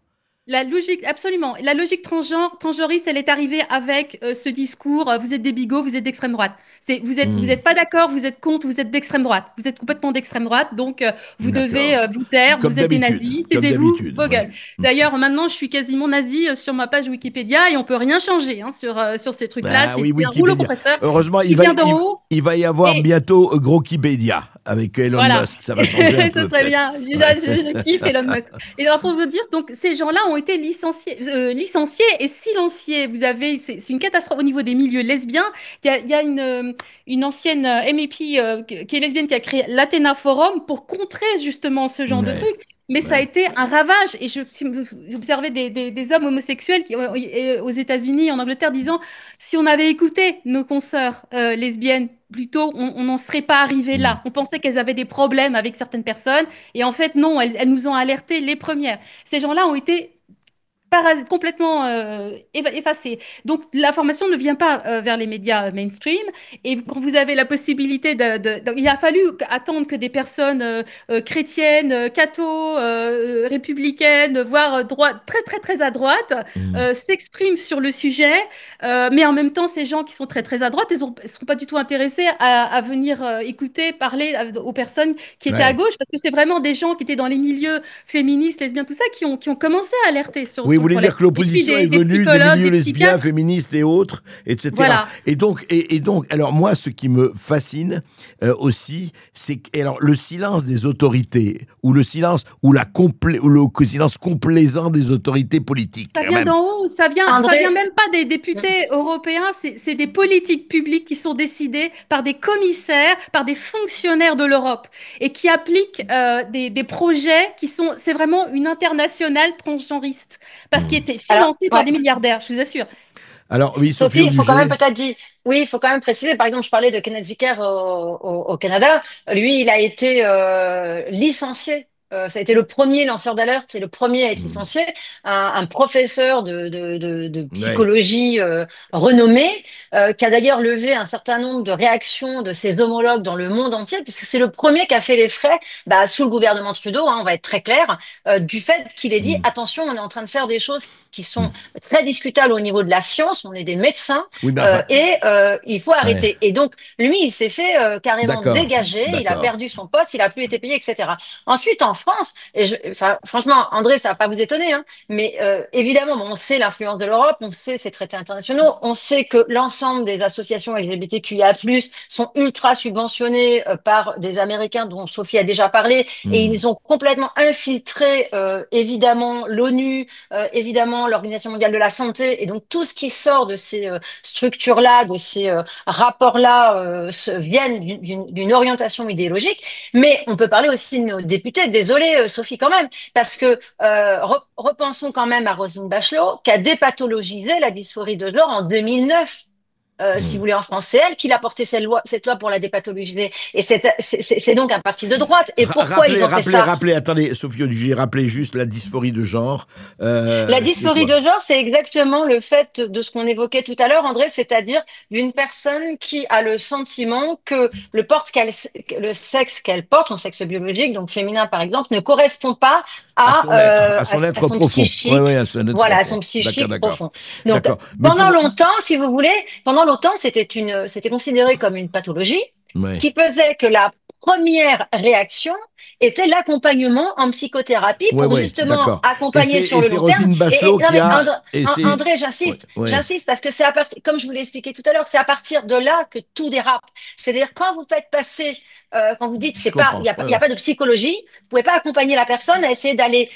Speaker 10: La logique, absolument. La logique transgenriste, elle est arrivée avec ce discours vous êtes des bigots, vous êtes d'extrême droite. Vous êtes pas d'accord, vous êtes contre, vous êtes d'extrême droite. Vous êtes complètement d'extrême droite, donc vous devez vous taire, vous êtes des nazis, taisez-vous, vos gueules. D'ailleurs, maintenant, je suis quasiment nazi sur ma page Wikipédia et on peut rien changer sur ces trucs-là. C'est un rouleau compresseur.
Speaker 9: Heureusement, il va y avoir bientôt Grokipédia avec Elon Musk. Ça va changer un peu.
Speaker 10: Ça serait bien. Je kiffe Elon Musk. Et alors, pour vous dire, donc, ces gens-là ont été licenciés et silenciés. C'est une catastrophe au niveau des milieux lesbiens. Il y a une ancienne MEP qui est lesbienne qui a créé l'Athéna Forum pour contrer justement ce genre de trucs. Mais ça a été un ravage. Et j'observais des hommes homosexuels aux États-Unis, en Angleterre, disant si on avait écouté nos consoeurs lesbiennes plus tôt, on n'en serait pas arrivé là. On pensait qu'elles avaient des problèmes avec certaines personnes. Et en fait, non, elles nous ont alertés les premières. Ces gens-là ont été complètement effacé. Donc, l'information ne vient pas vers les médias mainstream. Et quand vous avez la possibilité il a fallu attendre que des personnes chrétiennes, catho, républicaines, voire très, très, très à droite, s'expriment sur le sujet. Mais en même temps, ces gens qui sont très, très à droite, ils ne seront pas du tout intéressés à venir écouter, parler aux personnes qui étaient à gauche, parce que c'est vraiment des gens qui étaient dans les milieux féministes, lesbiens, tout ça, qui ont commencé à alerter sur
Speaker 9: vous voulez dire que l'opposition est venue des milieux lesbiens, féministes et autres, etc. Voilà. Et donc, alors moi, ce qui me fascine aussi, c'est le silence des autorités, ou le silence complaisant des autorités politiques.
Speaker 10: Ça vient d'en haut, ça vient même pas des députés européens, c'est des politiques publiques qui sont décidées par des commissaires, par des fonctionnaires de l'Europe, et qui appliquent des projets c'est vraiment une internationale transgenriste. Parce qu'il était financé par des milliardaires, je vous assure.
Speaker 9: Alors, oui,
Speaker 12: Sophie, il faut quand même il faut quand même préciser, par exemple, je parlais de Kenneth Zucker au Canada. Lui, il a été licencié ça a été le premier lanceur d'alerte, c'est le premier à être licencié, un professeur de psychologie renommé, qui a d'ailleurs levé un certain nombre de réactions de ses homologues dans le monde entier, puisque c'est le premier qui a fait les frais, sous le gouvernement Trudeau, on va être très clair, du fait qu'il ait dit attention, on est en train de faire des choses qui sont très discutables au niveau de la science, on est des médecins, et il faut arrêter. Et donc, lui, il s'est fait carrément dégager, il a perdu son poste, il a plus été payé, etc. Ensuite, en France, franchement, André, ça va pas vous étonner, mais évidemment, on sait l'influence de l'Europe, on sait ces traités internationaux, on sait que l'ensemble des associations LGBTQIA+, sont ultra subventionnés par des Américains dont Sophie a déjà parlé, et ils ont complètement infiltré évidemment l'ONU, évidemment l'Organisation mondiale de la santé, et donc tout ce qui sort de ces structures-là, de ces rapports-là, viennent d'une orientation idéologique. Mais on peut parler aussi de nos députés. Désolée, Sophie, quand même, parce que repensons quand même à Roselyne Bachelot, qui a dépathologisé la dysphorie de genre en 2009. Si vous voulez, en France, c'est elle qui l'a porté cette loi pour la dépathologiser. Et c'est donc un parti de droite. Et pourquoi ils ont fait ça?
Speaker 9: Attendez, Sophie Audugé, rappelez juste la dysphorie de genre.
Speaker 12: La dysphorie de genre, c'est exactement le fait de ce qu'on évoquait tout à l'heure, André, c'est-à-dire d'une personne qui a le sentiment que le sexe qu'elle porte, son sexe biologique, donc féminin par exemple, ne correspond pas
Speaker 9: à son être profond.
Speaker 12: Psychique.
Speaker 9: À son être profond.
Speaker 12: À son psychique profond. Donc, pendant longtemps, si vous voulez, c'était considéré comme une pathologie, ce qui faisait que la première réaction était l'accompagnement en psychothérapie pour justement accompagner sur le long terme. André, j'insiste parce que c'est comme je vous l'ai expliqué tout à l'heure, c'est à partir de là que tout dérape. C'est-à-dire quand vous faites passer, quand vous dites il n'y a pas de psychologie, vous pouvez pas accompagner la personne à essayer d'aller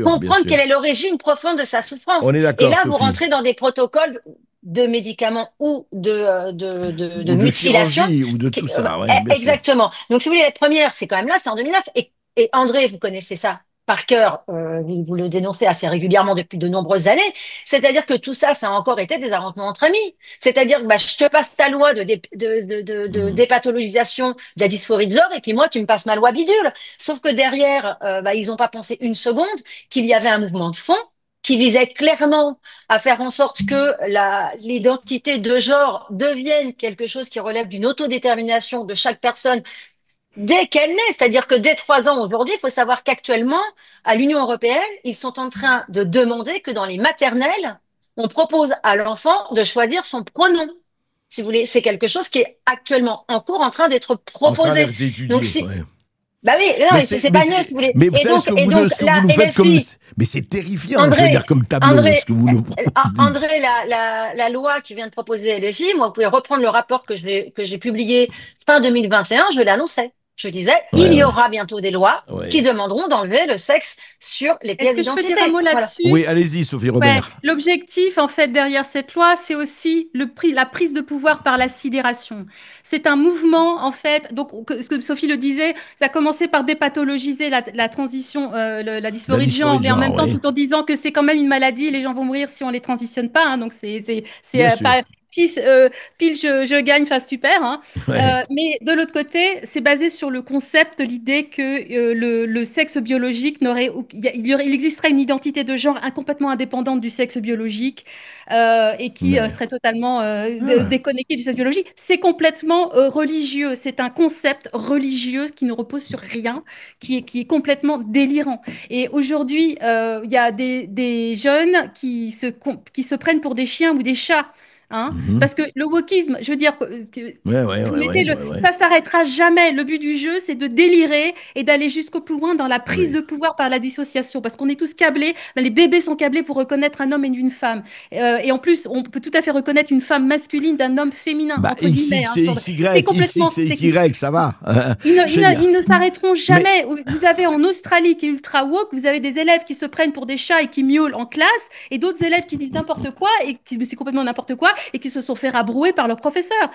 Speaker 12: comprendre quelle est l'origine profonde de sa souffrance.
Speaker 9: On est d'accord,
Speaker 12: et là,
Speaker 9: Sophie.
Speaker 12: Vous rentrez dans des protocoles de médicaments ou de mutilation.
Speaker 9: Ou de tout ça.
Speaker 12: Exactement. Donc, si vous voulez, la première, c'est quand même là, c'est en 2009. Et André, vous connaissez ça par cœur, vous le dénoncez assez régulièrement depuis de nombreuses années. C'est-à-dire que tout ça, ça a encore été des arrangements entre amis. C'est-à-dire que je te passe ta loi de dépathologisation de la dysphorie de genre, et puis moi, tu me passes ma loi bidule. Sauf que derrière, ils n'ont pas pensé une seconde qu'il y avait un mouvement de fond qui visait clairement à faire en sorte que l'identité de genre devienne quelque chose qui relève d'une autodétermination de chaque personne dès qu'elle naît. C'est-à-dire que dès 3 ans aujourd'hui, il faut savoir qu'actuellement, à l'Union européenne, ils sont en train de demander que dans les maternelles, on propose à l'enfant de choisir son pronom. Si vous voulez, c'est quelque chose qui est actuellement en cours, en train d'être proposé.
Speaker 9: Donc,
Speaker 12: c'est pas neuf, si vous voulez.
Speaker 9: Mais vous savez ce que vous nous faites comme... Mais c'est terrifiant,
Speaker 12: André,
Speaker 9: je veux dire, comme tableau, ce que vous nous dites.
Speaker 12: André, la loi qui vient de proposer LFI, moi, vous pouvez reprendre le rapport que j'ai publié fin 2021, je l'annonçais. Je disais, il y aura bientôt des lois qui demanderont d'enlever le sexe sur les pièces d'identité.
Speaker 10: Est-ce que je peux dire un mot là-dessus?
Speaker 9: Oui, allez-y, Sophie Robert.
Speaker 10: L'objectif, en fait, derrière cette loi, c'est aussi la prise de pouvoir par la sidération. C'est un mouvement, en fait, donc, ce que Sophie le disait, ça a commencé par dépathologiser la transition, la dysphorie de genre, mais en même temps, tout en disant que c'est quand même une maladie, les gens vont mourir si on les transitionne pas, donc c'est pas... Pile, je gagne, face tu perds. Mais de l'autre côté, c'est basé sur le concept, l'idée que le sexe biologique il existerait une identité de genre complètement indépendante du sexe biologique et qui serait totalement déconnectée du sexe biologique. C'est complètement religieux. C'est un concept religieux qui ne repose sur rien, qui est complètement délirant. Et aujourd'hui, il y a des jeunes qui se prennent pour des chiens ou des chats. Parce que le wokisme, je veux dire, ça s'arrêtera jamais. Le but du jeu, c'est de délirer et d'aller jusqu'au plus loin dans la prise de pouvoir par la dissociation, parce qu'on est tous câblés. Les bébés sont câblés pour reconnaître un homme et une femme. Et en plus, on peut tout à fait reconnaître une femme masculine d'un homme féminin.
Speaker 9: C'est XY, ça va.
Speaker 10: Ils ne s'arrêteront jamais. Vous avez en Australie, qui est ultra woke, vous avez des élèves qui se prennent pour des chats et qui miaulent en classe, et d'autres élèves qui disent n'importe quoi, et c'est complètement n'importe quoi, et qui se sont fait rabrouer par leur professeur.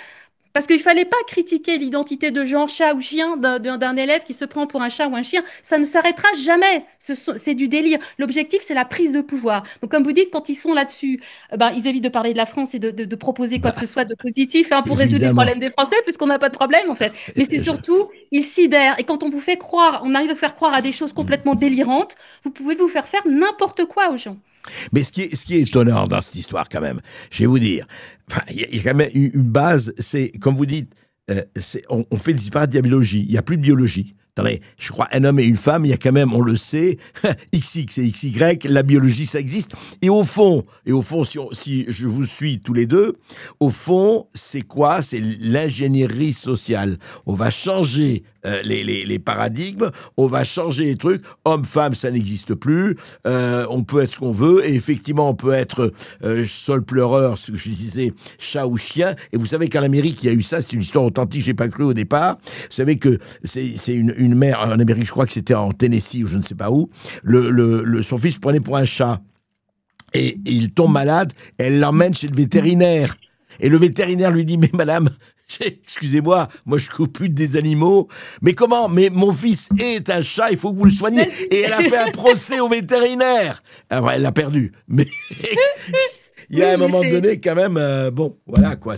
Speaker 10: Parce qu'il ne fallait pas critiquer l'identité de genre, chat ou chien d'un élève qui se prend pour un chat ou un chien. Ça ne s'arrêtera jamais. C'est du délire. L'objectif, c'est la prise de pouvoir. Donc, comme vous dites, quand ils sont là-dessus, ils évitent de parler de la France et de proposer quoi que ce soit de positif pour résoudre les problèmes des Français, puisqu'on n'a pas de problème, en fait. Mais c'est surtout, ils sidèrent. Et quand on vous fait croire, on arrive à faire croire à des choses complètement délirantes, vous pouvez vous faire n'importe quoi aux gens.
Speaker 9: Mais ce qui est étonnant dans cette histoire, quand même, je vais vous dire, il y a quand même une base, c'est, comme vous dites, on fait disparaître la biologie, il n'y a plus de biologie. Attendez, je crois un homme et une femme, il y a quand même, on le sait, XX et XY, la biologie, ça existe. Et au fond, si je vous suis tous les deux, au fond, c'est quoi? C'est l'ingénierie sociale. On va changer les paradigmes, on va changer les trucs. Homme-femme, ça n'existe plus. On peut être ce qu'on veut. Et effectivement, on peut être seul pleureur, ce que je disais, chat ou chien. Et vous savez qu'en Amérique, il y a eu ça. C'est une histoire authentique, j'ai pas cru au départ. Vous savez que c'est une mère en Amérique, je crois que c'était en Tennessee ou je ne sais pas où. Son fils prenait pour un chat. Et il tombe malade. Et elle l'emmène chez le vétérinaire. Et le vétérinaire lui dit, mais madame, excusez-moi, moi je coupe plus des animaux. Mais comment? Mais mon fils est un chat, il faut que vous le soigniez. Et elle a fait un procès au vétérinaire. Alors, elle l'a perdu. Mais il y a un moment donné, quand même, bon, voilà quoi.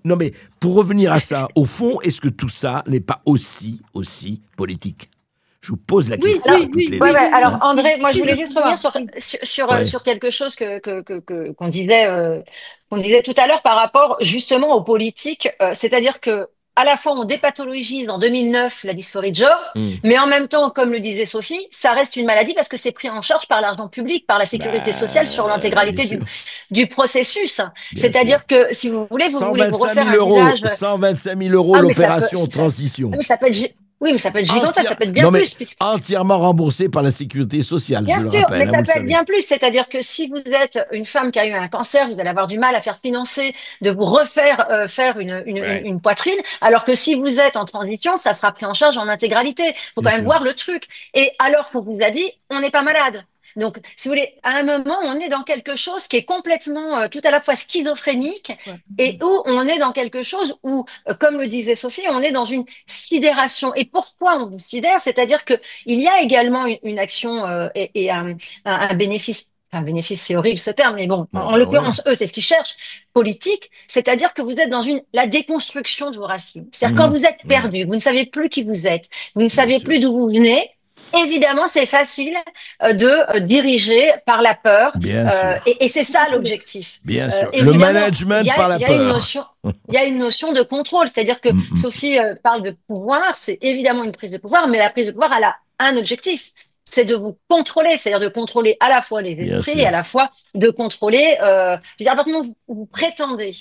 Speaker 9: Non, mais pour revenir à ça, au fond, est-ce que tout ça n'est pas aussi politique? Je vous pose la question.
Speaker 12: Alors, André, moi, je voulais juste revenir sur quelque chose qu'on disait tout à l'heure par rapport justement aux politiques. C'est-à-dire que à la fois, on dépathologise en 2009 la dysphorie de genre, mais en même temps, comme le disait Sophie, ça reste une maladie parce que c'est pris en charge par l'argent public, par la sécurité sociale sur l'intégralité du processus. C'est-à-dire que, si vous voulez, vous refaire un visage...
Speaker 9: 125 000 euros l'opération transition.
Speaker 12: Oui, mais ça peut être gigantesque, ça peut être bien plus.
Speaker 9: Entièrement remboursé par la sécurité sociale,
Speaker 12: bien sûr,
Speaker 9: rappelle,
Speaker 12: mais ça peut être bien plus. C'est-à-dire que si vous êtes une femme qui a eu un cancer, vous allez avoir du mal à faire financer, de vous refaire faire une poitrine, alors que si vous êtes en transition, ça sera pris en charge en intégralité. Il faut quand même voir le truc. Et alors qu'on vous a dit, on n'est pas malade. Donc, si vous voulez, à un moment, on est dans quelque chose qui est complètement tout à la fois schizophrénique et où on est dans quelque chose où, comme le disait Sophie, on est dans une sidération. Et pourquoi on vous sidère? C'est-à-dire que il y a également une action et un bénéfice. Enfin, bénéfice, c'est horrible ce terme, mais bon, en l'occurrence, eux, c'est ce qu'ils cherchent, politique, c'est-à-dire que vous êtes dans la déconstruction de vos racines. C'est-à-dire quand vous êtes perdu, vous ne savez plus qui vous êtes, vous ne savez plus d'où vous venez. Évidemment, c'est facile de diriger par la peur. Et c'est ça l'objectif.
Speaker 9: Bien sûr. Le management par la peur.
Speaker 12: Il y a une notion de contrôle. C'est-à-dire que Sophie parle de pouvoir. C'est évidemment une prise de pouvoir, mais la prise de pouvoir, elle a un objectif. C'est de vous contrôler. C'est-à-dire de contrôler à la fois les esprits et à la fois de contrôler... je veux dire, à partir du moment où vous prétendez...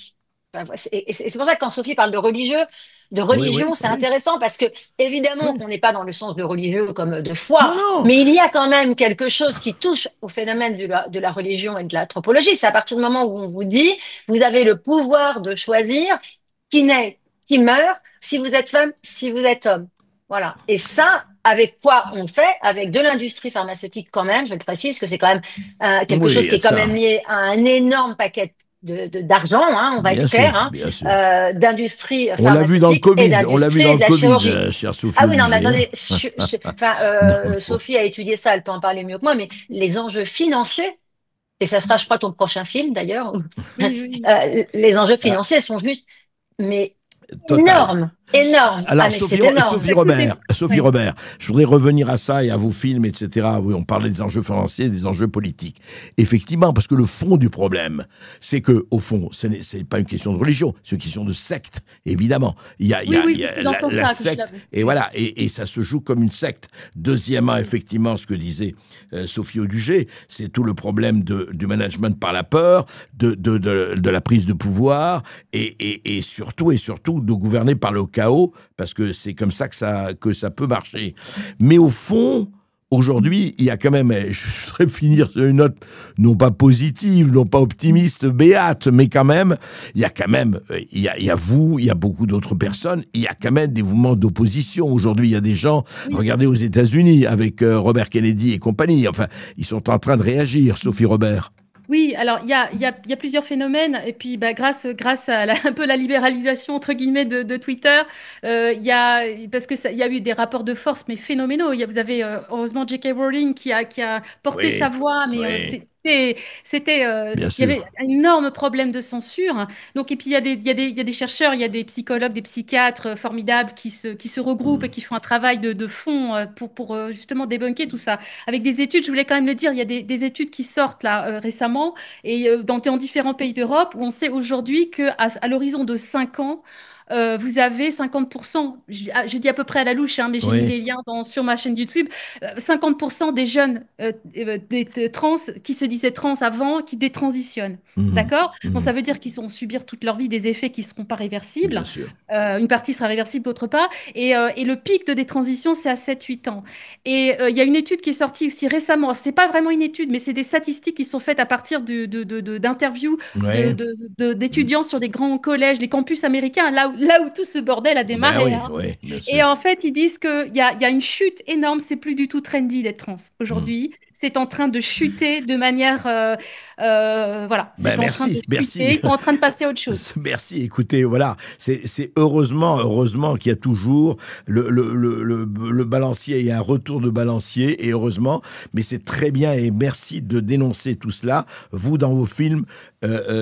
Speaker 12: Et c'est pour ça que quand Sophie parle de religion, c'est intéressant parce que évidemment qu'on n'est pas dans le sens de religieux comme de foi, mais il y a quand même quelque chose qui touche au phénomène de la religion et de l'anthropologie. C'est à partir du moment où on vous dit, vous avez le pouvoir de choisir qui naît, qui meurt, si vous êtes femme, si vous êtes homme. Voilà. Et ça, avec quoi on fait? Avec de l'industrie pharmaceutique quand même, je le précise, que c'est quand même quelque chose qui est quand même lié à un énorme paquet d'argent, on va être clair, d'industrie pharmaceutique.
Speaker 9: On l'a vu dans le Covid, chère Sophie.
Speaker 12: Ah oui, non, mais attendez, Sophie a étudié ça, elle peut en parler mieux que moi, mais les enjeux financiers, et ça sera, je crois, ton prochain film d'ailleurs, les enjeux financiers sont juste, mais énormes.
Speaker 9: Alors, Sophie Robert, je voudrais revenir à ça et à vos films, etc. Oui, on parlait des enjeux financiers, des enjeux politiques. Effectivement, parce que le fond du problème, c'est que, au fond, ce n'est pas une question de religion, c'est une question de secte, évidemment. Il y a la secte, et voilà, et ça se joue comme une secte. Deuxièmement, effectivement, ce que disait Sophie Audugé, c'est tout le problème du management par la peur, de la prise de pouvoir, et surtout de gouverner par le chaos, parce que c'est comme ça que ça peut marcher. Mais au fond, aujourd'hui, il y a quand même, je voudrais finir sur une note non pas positive, non pas optimiste, béate, mais quand même, il y a vous, il y a beaucoup d'autres personnes, il y a quand même des mouvements d'opposition. Aujourd'hui, il y a des gens, regardez aux États-Unis, avec Robert Kennedy et compagnie, enfin, ils sont en train de réagir, Sophie Robert.
Speaker 10: Oui, alors il y a plusieurs phénomènes et puis grâce à un peu la libéralisation entre guillemets de Twitter, parce que il y a eu des rapports de force mais phénoménaux. Vous avez heureusement J.K. Rowling qui a porté sa voix, mais il y avait un énorme problème de censure. Donc et puis il y a des chercheurs, il y a des psychologues, des psychiatres formidables qui se regroupent et qui font un travail de fond pour justement débunker tout ça. Avec des études, je voulais quand même le dire, il y a des études qui sortent là récemment et dans différents pays d'Europe où on sait aujourd'hui à l'horizon de 5 ans, vous avez 50%, je dis à peu près à la louche, hein, mais j'ai mis les liens sur ma chaîne YouTube, 50% des jeunes des trans qui se disaient trans avant, qui détransitionnent. D'accord? Bon, ça veut dire qu'ils vont subir toute leur vie des effets qui ne seront pas réversibles.
Speaker 9: Bien sûr.
Speaker 10: Une partie sera réversible, d'autre part. Et le pic de détransition, c'est à 7-8 ans. Et il y a une étude qui est sortie aussi récemment. Ce n'est pas vraiment une étude, mais c'est des statistiques qui sont faites à partir d'interviews d'étudiants sur des grands collèges, les campus américains, là où tout ce bordel a démarré. Et en fait, ils disent qu'il y a une chute énorme. C'est plus du tout trendy d'être trans aujourd'hui. C'est en train de chuter de manière... voilà.
Speaker 9: Merci.
Speaker 10: Ils sont en train de passer à autre chose.
Speaker 9: Merci. Écoutez, voilà. C'est heureusement qu'il y a toujours le balancier. Il y a un retour de balancier, et heureusement. Mais c'est très bien, et merci de dénoncer tout cela. Vous, dans vos films,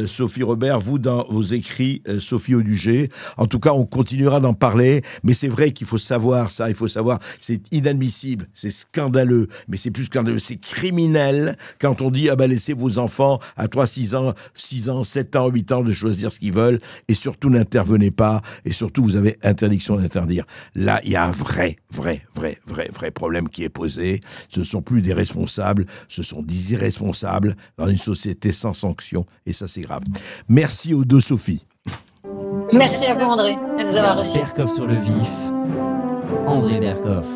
Speaker 9: Sophie Robert, vous, dans vos écrits, Sophie Audugé. En tout cas, on continuera d'en parler. Mais c'est vrai qu'il faut savoir ça. Il faut savoir, c'est inadmissible, c'est scandaleux. Mais c'est plus scandaleux, c'est criminel quand on dit laissez vos enfants à 3, 6 ans, 7 ans, 8 ans de choisir ce qu'ils veulent, et surtout n'intervenez pas, et surtout vous avez interdiction d'interdire. Là, il y a un vrai problème qui est posé. Ce ne sont plus des responsables, ce sont des irresponsables dans une société sans sanction, et ça c'est grave. Merci aux deux Sophie.
Speaker 12: Merci à vous André, de nous avoir reçus.
Speaker 7: Berkoff sur le vif, André Berkoff.